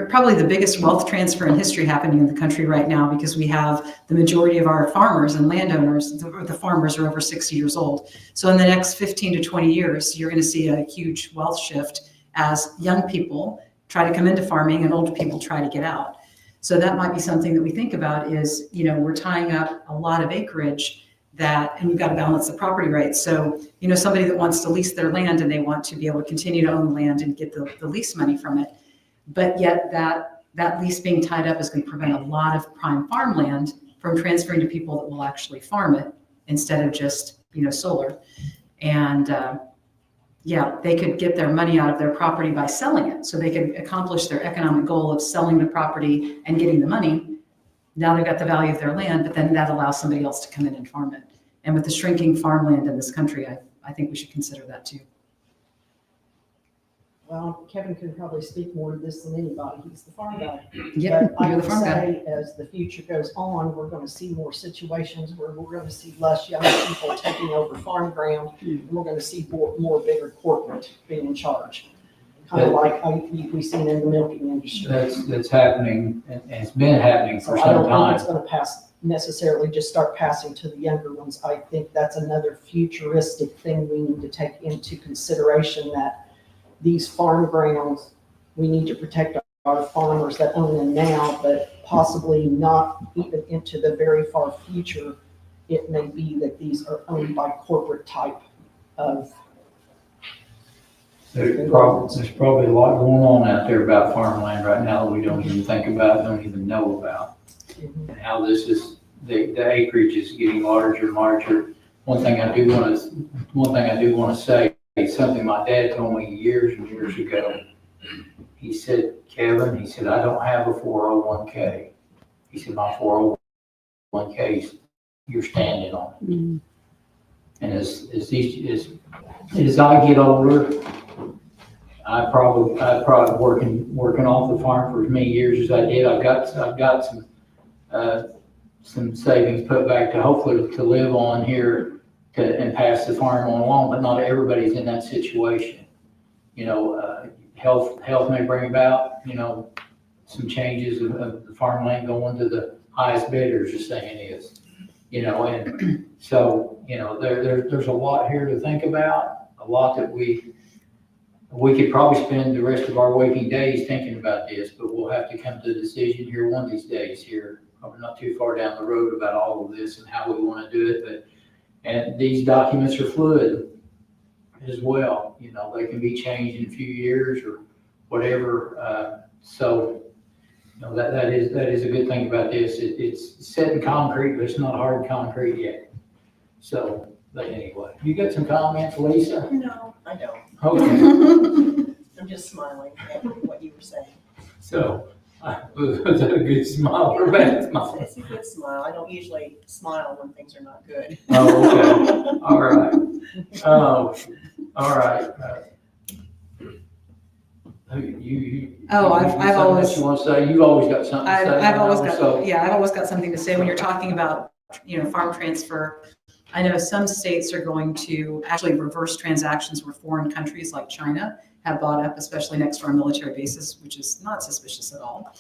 probably the biggest wealth transfer in history happening in the country right now, because we have the majority of our farmers and landowners, the farmers are over 60 years old. So in the next 15 to 20 years, you're going to see a huge wealth shift as young people try to come into farming and older people try to get out. So that might be something that we think about is, we're tying up a lot of acreage that, and we've got to balance the property rights. So, somebody that wants to lease their land and they want to be able to continue to own the land and get the lease money from it. But yet that lease being tied up is going to prevent a lot of prime farmland from transferring to people that will actually farm it instead of just, solar. And they could get their money out of their property by selling it. So they could accomplish their economic goal of selling the property and getting the money. Now they've got the value of their land, but then that allows somebody else to come in and farm it. And with the shrinking farmland in this country, I think we should consider that too. Well, Kevin can probably speak more to this than anybody. He's the farm guy. Yeah, But I you're the would farm guy. say as the future goes on, we're going to see more situations where we're going to see less young people taking over farm ground. And we're going to see more bigger corporate being in charge. Kind of like we've seen in the milking industry. That's happening, and it's been happening for So I don't some think it's time. going to necessarily just start passing to the younger ones. I think that's another futuristic thing we need to take into consideration, that these farm grounds, we need to protect our farmers that own them now, but possibly not even into the very far future. It may be that these are owned by corporate type of. There's probably a lot going on out there about farmland right now that we don't even think about, don't even know about. And how the acreage is getting larger and larger. One thing I do want to say, something my dad told me years and years ago. He said, Kevin, I don't have a 401k. He said, my 401k, you're standing on it. Mm. And as I get older, I probably working off the farm for as many years as I did. I've got some savings put back to hopefully to live on here and pass the farm on along, but not everybody's in that situation. Health may bring about, some changes of the farmland going to the highest bidders, the saying is. And so, there's a lot here to think about, a lot that we could probably spend the rest of our waking days thinking about this, but we'll have to come to a decision here one of these days here, probably not too far down the road, about all of this and how we want to do it. And these documents are fluid as well. They can be changed in a few years or whatever. That is a good thing about this. It's set in concrete, but it's not hard concrete yet. So, but anyway, you got some comments, Lisa? No, I don't. Okay. I'm just smiling at what you were saying. So, was that a good smile or a bad smile? It's a good smile. I don't usually smile when things are not good. Oh, okay. All right. Oh, all right. I've always. You want to say? You've always got something to say. I've always so- I've always got something to say when you're talking about, farm transfer. I know some states are going to actually reverse transactions where foreign countries like China have bought up, especially next to our military bases, which is not suspicious at all.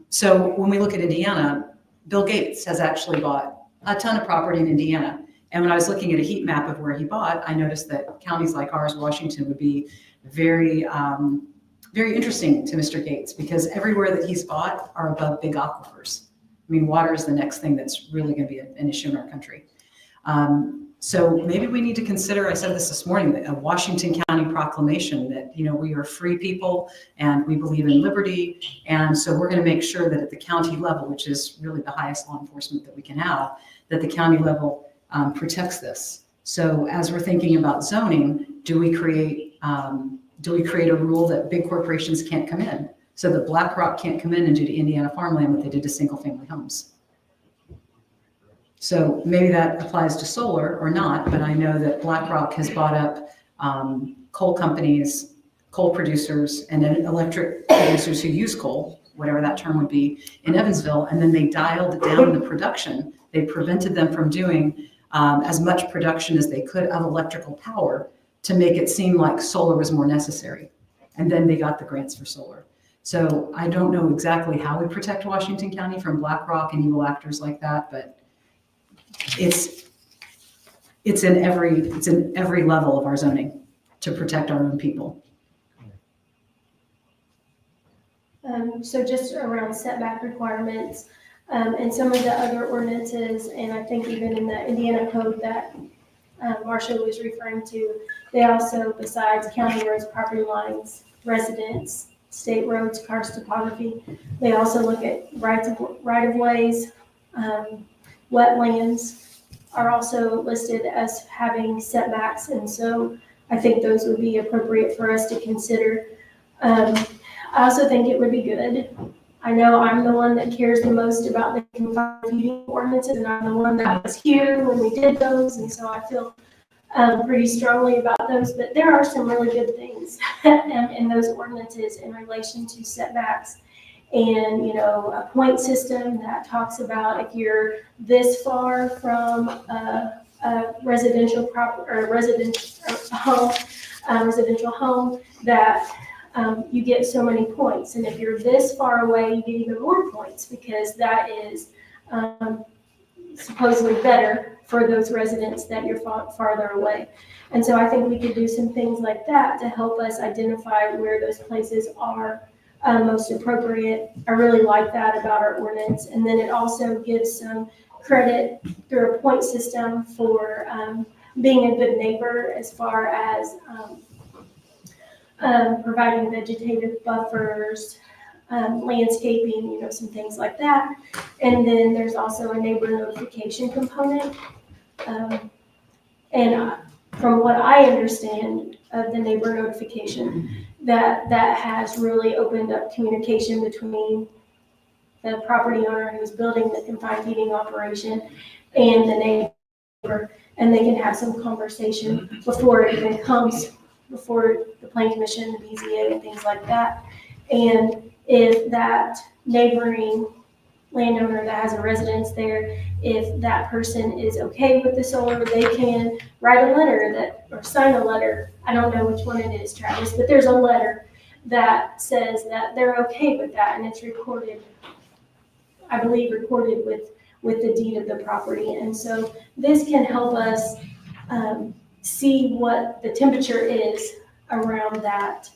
So when we look at Indiana, Bill Gates has actually bought a ton of property in Indiana. And when I was looking at a heat map of where he bought, I noticed that counties like ours, Washington, would be very, very interesting to Mr. Gates, because everywhere that he's bought are above big aquifers. I mean, water is the next thing that's really going to be an issue in our country. So maybe we need to consider, I said this morning, a Washington County proclamation that, we are free people and we believe in liberty. And so we're going to make sure that at the county level, which is really the highest law enforcement that we can have, that the county level protects this. So as we're thinking about zoning, do we create a rule that big corporations can't come in? So that BlackRock can't come in and do to Indiana farmland what they did to single family homes. So maybe that applies to solar or not, but I know that BlackRock has bought up coal companies, coal producers, and then electric producers who use coal, whatever that term would be, in Evansville, and then they dialed down the production. They prevented them from doing as much production as they could of electrical power to make it seem like solar was more necessary. And then they got the grants for solar. So I don't know exactly how we protect Washington County from BlackRock and evil actors like that, but it's in every level of our zoning to protect our own people. So just around setback requirements, And some of the other ordinances, and I think even in the Indiana code that Marcia was referring to, they also, besides county roads, property lines, residents, state roads, karst topography, they also look at right-of-ways, wetlands are also listed as having setbacks, and so I think those would be appropriate for us to consider. I also think it would be good. I know I'm the one that cares the most about the confined feeding ordinances, and I'm the one that was here when we did those, and so I feel pretty strongly about those, but there are some really good things in those ordinances in relation to setbacks. And, you know, a point system that talks about if you're this far from a residential or residential home, that you get so many points. And if you're this far away, you get even more points, because that is supposedly better for those residents that you're farther away. And so I think we could do some things like that to help us identify where those places are most appropriate. I really like that about our ordinance. And then it also gives some credit through a point system for being a good neighbor, as far as providing vegetative buffers, landscaping, you know, some things like that. And then there's also a neighbor notification component. From what I understand of the neighbor notification, that has really opened up communication between the property owner who's building the confined feeding operation and the neighbor, and they can have some conversation before it even comes before the Plan Commission, the BZA, and things like that. And if that neighboring landowner that has a residence there, if that person is okay with the solar, they can write a letter or sign a letter. I don't know which one it is, Travis, but there's a letter that says that they're okay with that, and it's recorded, I believe, recorded with the deed of the property. And so this can help us see what the temperature is around that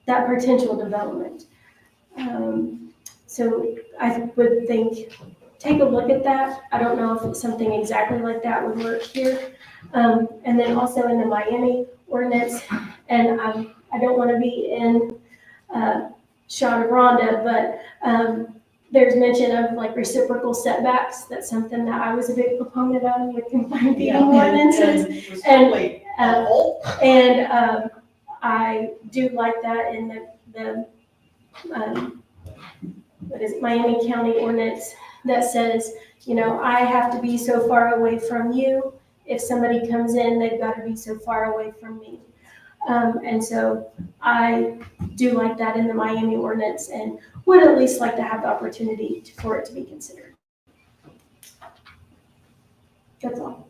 potential development. So I would think, take a look at that. I don't know if it's something exactly like that would work here. And then also in the Miami ordinance, and I don't want to be in shot of Rhonda, but there's mention of like reciprocal setbacks. That's something that I was a big proponent of with confined feeding ordinances. And I do like that in the what is it, Miami County ordinance that says, you know, I have to be so far away from you. If somebody comes in, they've got to be so far away from me. And so I do like that in the Miami ordinance, and would at least like to have the opportunity for it to be considered. That's all.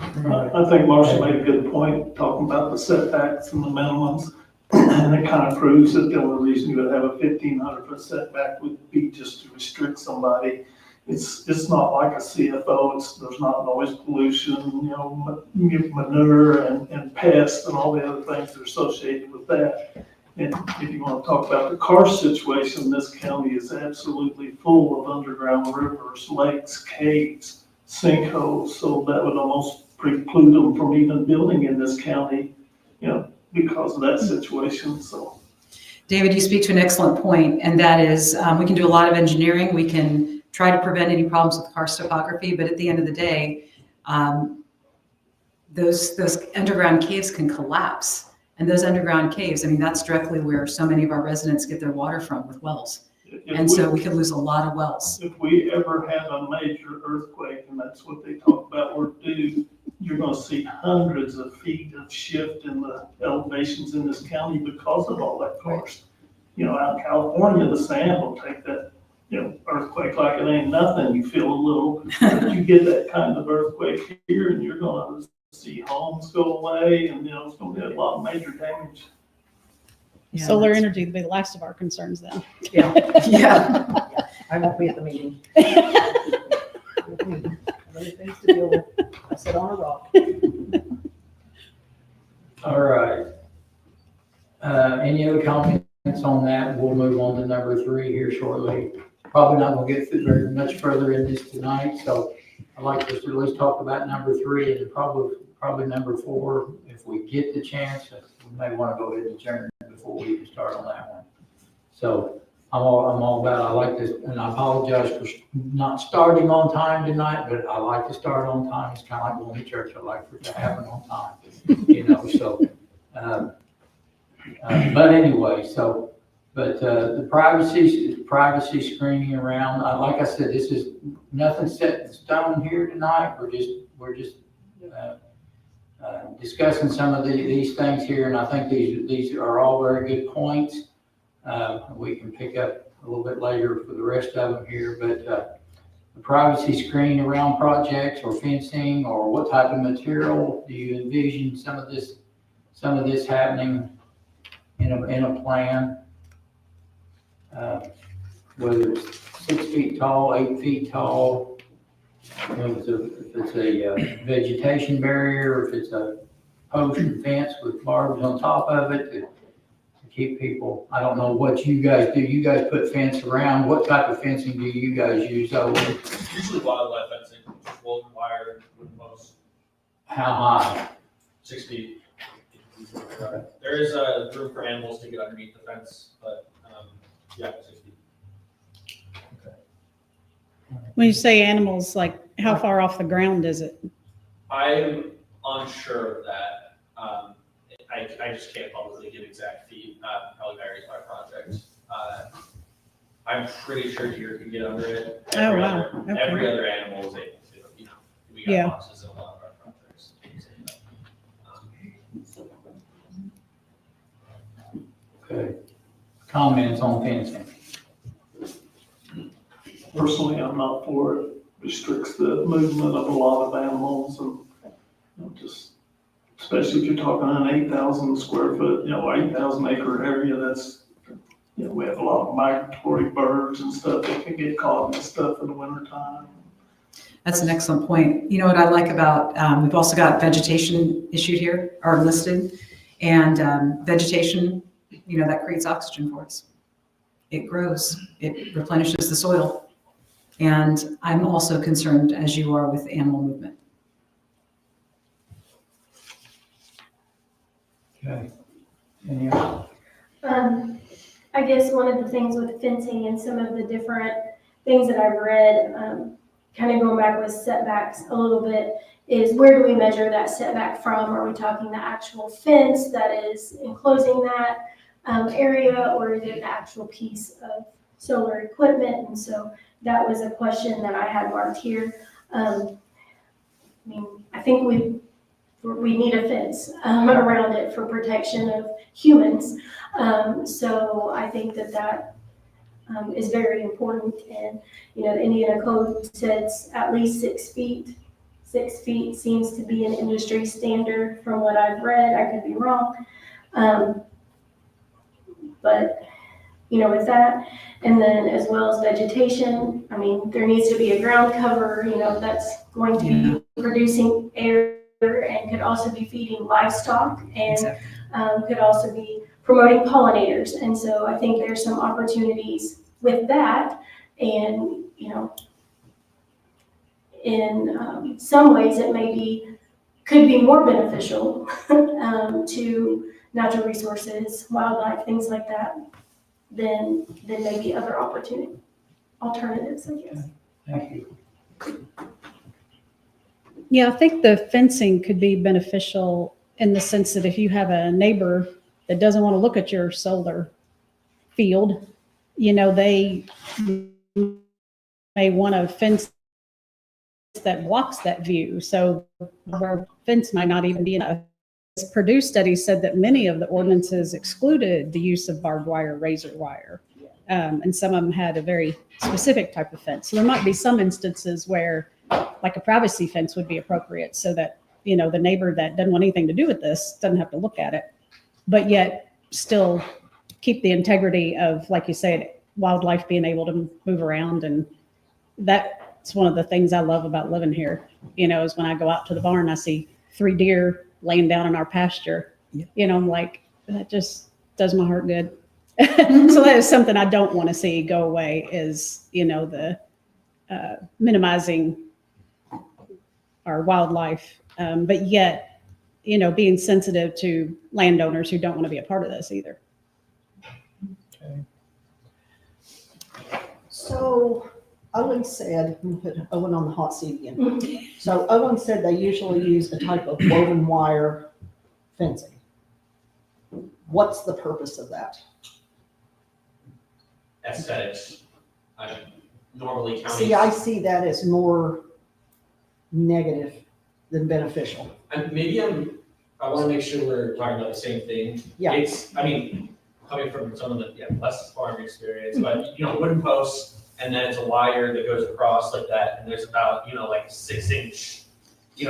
I think Marcia made a good point, talking about the setbacks and the minimums. And it kind of proves that the only reason you would have a 1,500-foot setback would be just to restrict somebody. It's not like a CFO. There's not noise pollution, you know, manure and pests and all the other things that are associated with that. And if you want to talk about the karst situation, this county is absolutely full of underground rivers, lakes, caves, sinkholes. So that would almost preclude them from even building in this county, you know, because of that situation. So, David, you speak to an excellent point, and that is we can do a lot of engineering. We can try to prevent any problems with karst topography, but at the end of the day, those underground caves can collapse. And those underground caves, I mean, that's directly where so many of our residents get their water from, with wells. So we could lose a lot of wells. If we ever have a major earthquake, and that's what they talk about or do, you're going to see hundreds of feet of shift in the elevations in this county because of all that karst. You know, out in California, the sand will take that, you know, earthquake like it ain't nothing. You feel a little, but you get that kind of earthquake here, and you're going to see homes go away, and, you know, it's going to be a lot of major damage. Yeah, solar energy would be the last of our concerns then. Yeah. Yeah. I won't be at the meeting. Other things to deal with. I sit on a rock. All right. Any other comments on that? We'll move on to number 3 here shortly. probably not gonna get very much further in this tonight, so I'd like us to at least talk about number 3 and probably number 4, if we get the chance. We may wanna go ahead and adjourn before we can start on that one. So I'm all about, I like this, and I apologize for not starting on time tonight, but I like to start on time. It's kind of like going to church. I like for it to happen on time, so. But anyway, the privacy screening around, like I said, this is nothing set in stone here tonight. We're just discussing some of these things here, and I think these are all very good points. We can pick up a little bit later for the rest of them here, but the privacy screen around projects or fencing, or what type of material do you envision some of this happening in a plan? Whether it's 6 feet tall, 8 feet tall, if it's a vegetation barrier, if it's a post and fence with barbs on top of it to keep people. I don't know what you guys do. You guys put fence around. What type of fencing do you guys use? Usually wildlife fencing, just woven wire, wooden posts, How high? 6 feet. There is a room for animals to get underneath the fence, but, yeah, 6 feet. When you say animals, like how far off the ground is it? I'm unsure of that. I just can't publicly give exact feet, probably varies by project. I'm pretty sure deer can get under it. Oh, wow. Okay. Every other animal is able to, we got Yeah. boxes in a lot of our projects. Okay. Comments on fencing? Personally, I'm not for it. Restricts the movement of a lot of animals and, just, especially if you're talking an 8,000 square foot, 8,000 acre area, that's, we have a lot of migratory birds and stuff that can get caught and stuff in the wintertime. That's an excellent point. You know what I like about, we've also got vegetation issued here, or listed, and vegetation, that creates oxygen for us. It grows, it replenishes the soil. And I'm also concerned, as you are, with animal movement. Okay. Any other? I guess one of the things with fencing and some of the different things that I've read, kind of going back with setbacks a little bit, is where do we measure that setback from? Are we talking the actual fence that is enclosing that area, or is it the actual piece of solar equipment? And so that was a question that I had marked here. I think we need a fence around it for protection of humans. So I think that is very important. And, the Indiana Code says at least 6 feet. 6 feet seems to be an industry standard from what I've read. I could be wrong. But, with that, and then as well as vegetation, there needs to be a ground cover, that's going to be producing air and could also be feeding livestock and could also be promoting pollinators. And so I think there's some opportunities with that. And, in some ways it could be more beneficial to natural resources, wildlife, things like that, than maybe other alternatives, I guess. Thank you. Yeah, I think the fencing could be beneficial in the sense that if you have a neighbor that doesn't want to look at your solar field, they may want a fence that blocks that view. So our fence might not even be enough. Purdue study said that many of the ordinances excluded the use of barbed wire, razor wire, and some of them had a very specific type of fence. So there might be some instances where, like a privacy fence would be appropriate, so that the neighbor that doesn't want anything to do with this doesn't have to look at it, but yet still keep the integrity of, like you said, wildlife being able to move around. And that's one of the things I love about living here. Is when I go out to the barn, I see 3 deer laying down in our pasture. I'm like, that just does my heart good. So that is something I don't want to see go away is, the minimizing our wildlife, but yet, being sensitive to landowners who don't want to be a part of this either. So Owen said, I'm gonna put Owen on the hot seat again. So Owen said they usually use a type of woven wire fencing. What's the purpose of that? Aesthetics. Normally counties. See, I see that as more negative than beneficial. And maybe I want to make sure we're talking about the same thing. Yeah. It's, coming from someone that, less farm experience, but, wooden posts, and then it's a wire that goes across like that, and there's about, like 6-inch,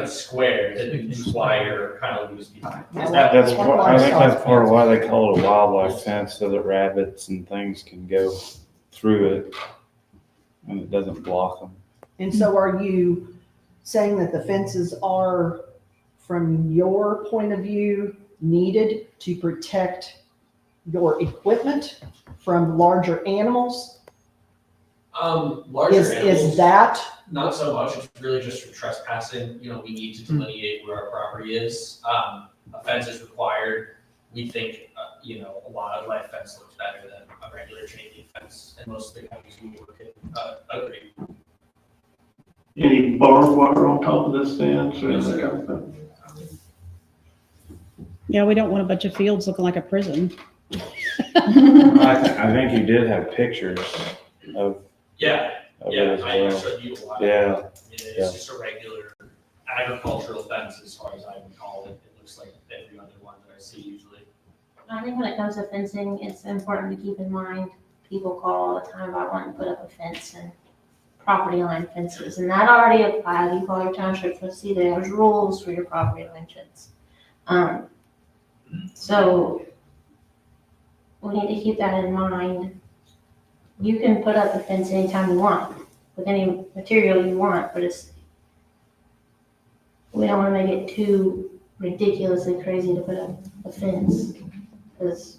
square that each wire kind of leaves behind. Is that, I think that's part of why they call it a wildlife fence, so that rabbits and things can go through it and it doesn't block them. And so are you saying that the fences are, from your point of view, needed to protect your equipment from larger animals? larger Is animals, that, not so much, it's really just for trespassing, we need to delineate where our property is. A fence is required, we think, a wildlife fence looks better than a regular chain link fence, and most of the counties we work in, agree. Any barbed wire on top of this fence or anything? Yeah, we don't want a bunch of fields looking like a prison. I think you did have pictures of Yeah, it yeah, as I well. showed you a lot. Yeah. It's just a regular agricultural fence as far as I can call it. It looks like every other one that I see usually. I think when it comes to fencing, it's important to keep in mind, people call all the time about wanting to put up a fence and property line fences, and that already applies. You call your township trustee, there's rules for your property line fence. So we need to keep that in mind. You can put up a fence anytime you want, with any material you want, but we don't want to make it too ridiculously crazy to put up a fence. Because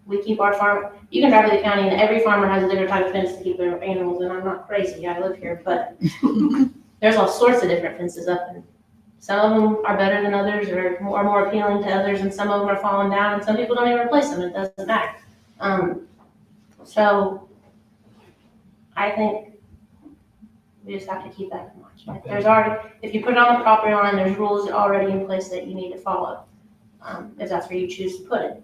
we keep our farm, you can drive to the county and every farmer has a different type of fence to keep their animals, and I'm not crazy, I live here, but there's all sorts of different fences up, and some of them are better than others, or more appealing to others, and some of them are falling down, and some people don't even replace them, it doesn't matter. So I think we just have to keep that in mind. If you put it on the property line, there's rules already in place that you need to follow, if that's where you choose to put it,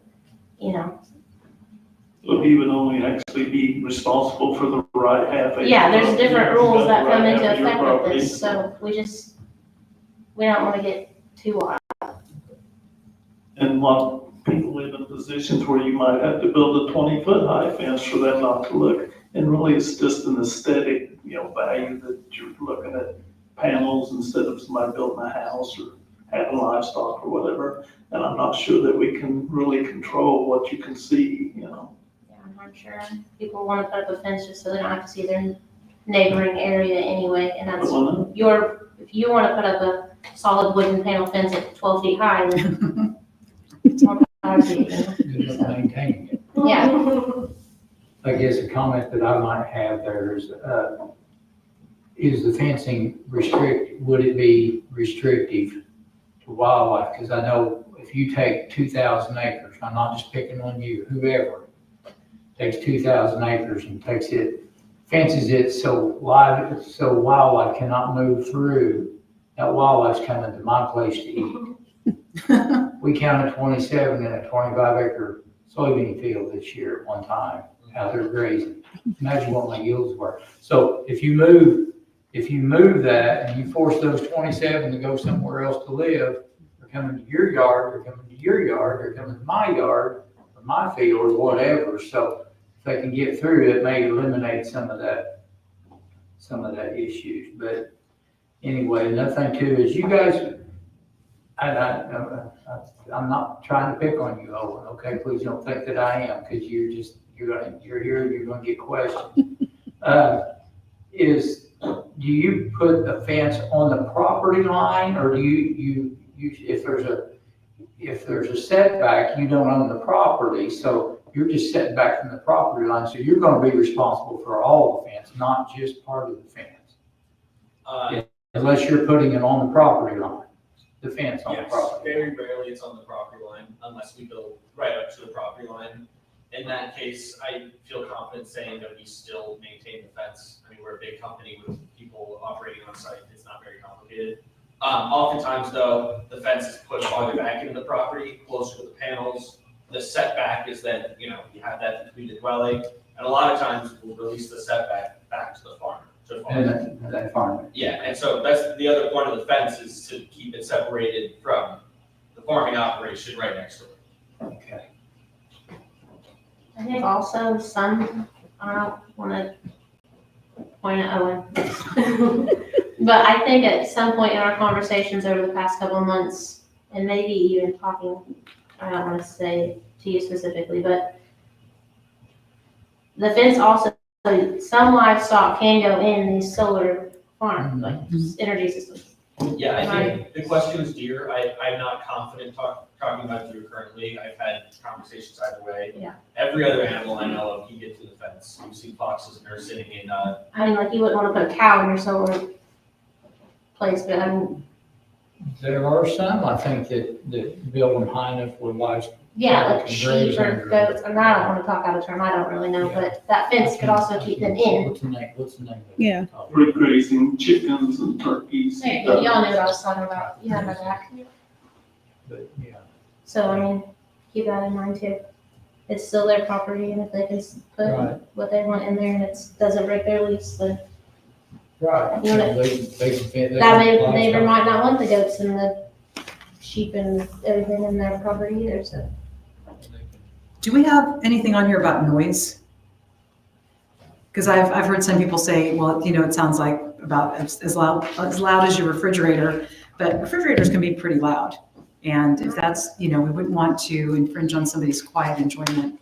So he would only actually be responsible for the right half acre. Yeah, there's different rules that come Right into half of your effect with property. this, so we don't want to get too wild. And a lot of people live in positions where you might have to build a 20-foot high fence for them not to look. And really, it's just an aesthetic, value that you're looking at panels instead of somebody building a house or having livestock or whatever. And I'm not sure that we can really control what you can see, Yeah, I'm sure people want to put up a fence just so they don't have to see their neighboring area anyway, and that's if you want to put up a solid wooden panel fence at 12 feet high, then it's more power to you. Good at maintaining it. Yeah, I guess a comment that I might have there is the fencing would it be restrictive to wildlife? Because I know if you take 2,000 acres, I'm not just picking on you, whoever takes 2,000 acres and fences it so wildlife cannot move through, that wildlife's coming to my place to eat. We counted 27 in a 25-acre soybean field this year at one time, out there grazing. Imagine what my yields were. So if you move that and you force those 27 to go somewhere else to live, they're coming to your yard, they're coming to your yard, they're coming to my yard, or my field, or whatever. So if they can get through, it may eliminate some of that issues. But anyway, another thing too is you guys, I'm not trying to pick on you, Owen, okay? Please don't think that I am, because you're here, you're gonna get questioned. Do you put the fence on the property line, or do you if there's a setback, you don't own the property, so you're just setting back from the property line, so you're gonna be responsible for all the fence, not just part of the fence. Unless you're putting it on the property line, the fence on the Yes, property. very rarely it's on the property line unless we go right up to the property line. In that case, I feel confident saying that we still maintain the fence. I mean, we're a big company with people operating on site. It's not very complicated. Oftentimes though, the fence is pushed farther back into the property, closer to the panels. The setback is that, you have that between the dwelling. And a lot of times we'll release the setback back to the farmer. And that farm. Yeah, and so that's the other point of the fence is to keep it separated from the farming operation right next to it. Okay. I think also I don't want to point at Owen. But I think at some point in our conversations over the past couple of months, and maybe even talking, I don't want to say to you specifically, but the fence also, some livestock can go in these solar farms, like energy systems. Yeah, I think the question is deer. I'm not confident talking about deer currently. I've had conversations either way. Yeah. Every other animal I know of, you get to the fence. You see foxes and they're sitting in, I mean, like you wouldn't want to put a cow in your solar place, but I mean, There are some, I think, that build them high enough where livestock. yeah, like Like sheep or goats, and I don't want to talk out of turn, I don't really know, but that fence could also keep them in. What's the name of it? Yeah. Free grazing, chickens and turkeys. There you go, y'all knew what I was talking about, you have my back. But, yeah. So, I mean, keep that in mind too. It's still their property, and if they can put Right. what they want in there and it doesn't break their lease, then Right. You know, They that neighbor might not want the goats and the sheep and everything in their property either, so. Do we have anything on here about noise? Because I've heard some people say, well, it sounds like about as loud as your refrigerator, but refrigerators can be pretty loud. And if that's, we wouldn't want to infringe on somebody's quiet enjoyment,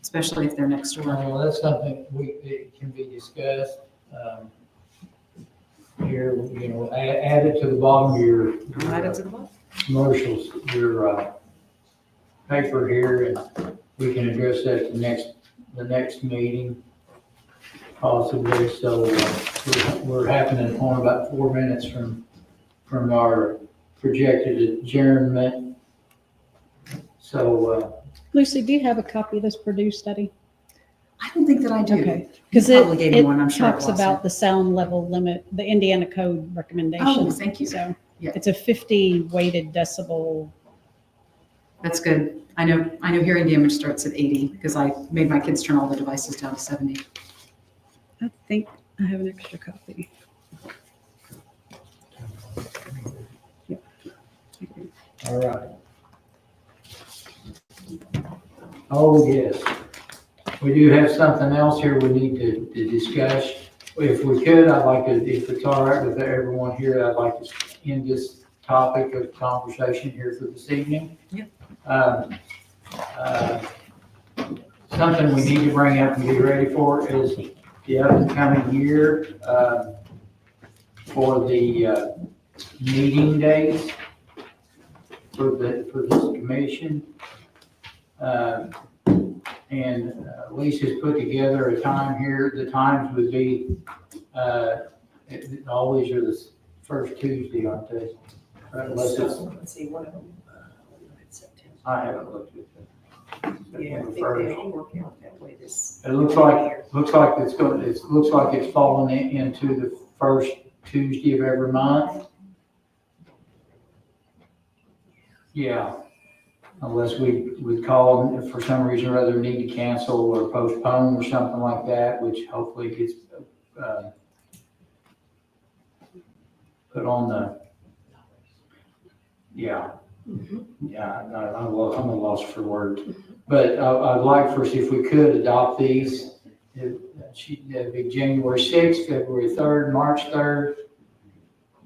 especially if they're next door. Well, that's something it can be discussed. Here, add it to the bottom of your Add it to the bottom. commercials, your paper here, and we can address that the next meeting possibly. So we're happening on about 4 minutes from our projected adjournment. So, Lucy, do you have a copy of this Purdue study? I don't think that I do. Okay. You Because probably gave me it one, I'm sure I talks lost about it. the sound level limit, the Indiana code recommendation. Oh, thank you. So Yeah. it's a 50 weighted decibel. That's good. I know hearing damage starts at 80 because I made my kids turn all the devices down to 70. I think I have an extra copy. Yep. all right. Oh, yes. We do have something else here we need to discuss. If we could, I'd like to, if it's all right with everyone here, I'd like to end this topic of conversation here for this evening. Yep. Something we need to bring up and be ready for is the upcoming year, for the meeting days for this commission. And Lisa's put together a time here. The times would be, always are the first Tuesday, aren't they? Unless it's, Let's see, one of them. I haven't looked at that. Yeah, I think they all work out that way this. It looks like it's falling into the first Tuesday of every month. Yeah. Unless we would call and for some reason or other need to cancel or postpone or something like that, which hopefully gets put on the, yeah. Yeah, I'm a loss for words. But I'd like for us, if we could, adopt these. That'd be January 6th, February 3rd, March 3rd,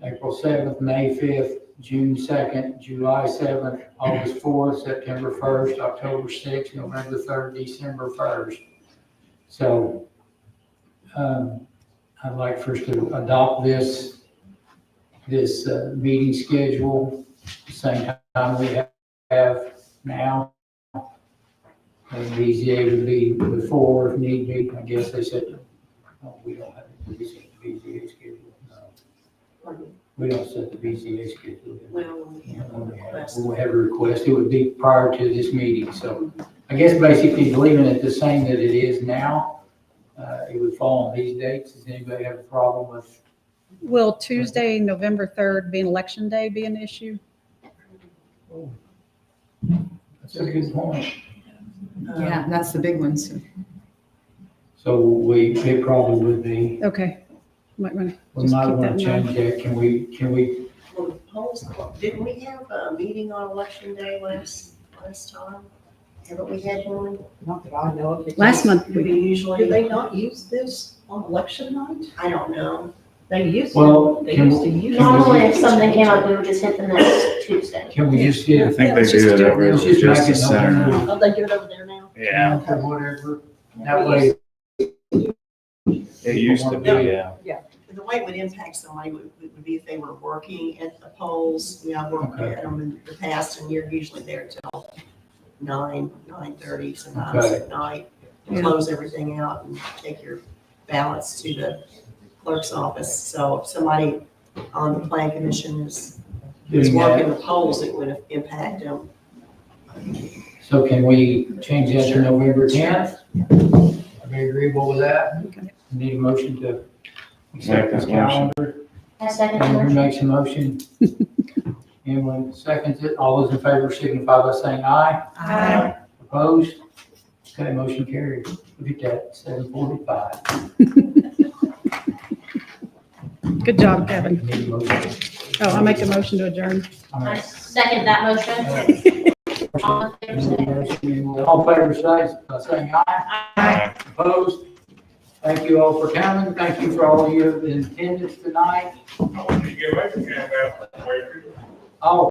April 7th, May 5th, June 2nd, July 7th, August 4th, September 1st, October 6th, November 3rd, December 1st. So I'd like for us to adopt this meeting schedule, the same time we have now. BZA would be before if need be. I guess they said, no, we don't have to set the BZA schedule. No. We don't set the BZA schedule. Well, we have a request. When we have a request, it would be prior to this meeting. So I guess basically leaving it the same that it is now, it would fall on these dates. Does anybody have a problem with? Will Tuesday, November 3rd, being election day, be an issue? That's a good point. Yeah, that's the big one, so. So it probably would be, Okay. Might want we Just might keep want that to in change that. Can we, Well, the polls, didn't we have a meeting on election day last time? Haven't we had one? Not that I know of. Last month, Do we usually? Do they not use this on election night? I don't know. They used Well, to, they can used to use. it. Normally, if something came up, we would just hit the next Tuesday. can we just I get? think they let's do just it do it. over at Let's the just make it Justice Center November. now. Oh, they do it over there now? Yeah, Or whatever. That way. it used to be, yeah. The way it would impact somebody would be if they were working at the polls. You know, I worked Okay. at them in the past and you're usually there till 9:30, sometimes Okay. at night. Yeah. Close everything out and take your ballots to the clerk's office. So if somebody on the plan commission is Doing working that. the polls, it would impact them. So can we change that to November 10th? Are we agreeable with that? Okay. Need a motion to accept this Make that motion. calendar? I second the Andrew motion. makes a motion. Anyone seconds it? All those in favor signify by saying aye. Aye. Opposed? Okay, motion carried. Look at that, 7:45. Good job, Kevin. Need a motion. Oh, I make a motion to adjourn. All I right. second that motion. All in favor, say All in favor, say by saying aye. aye. Opposed? Thank you all for coming. Thank you for all of you in attendance tonight. Oh,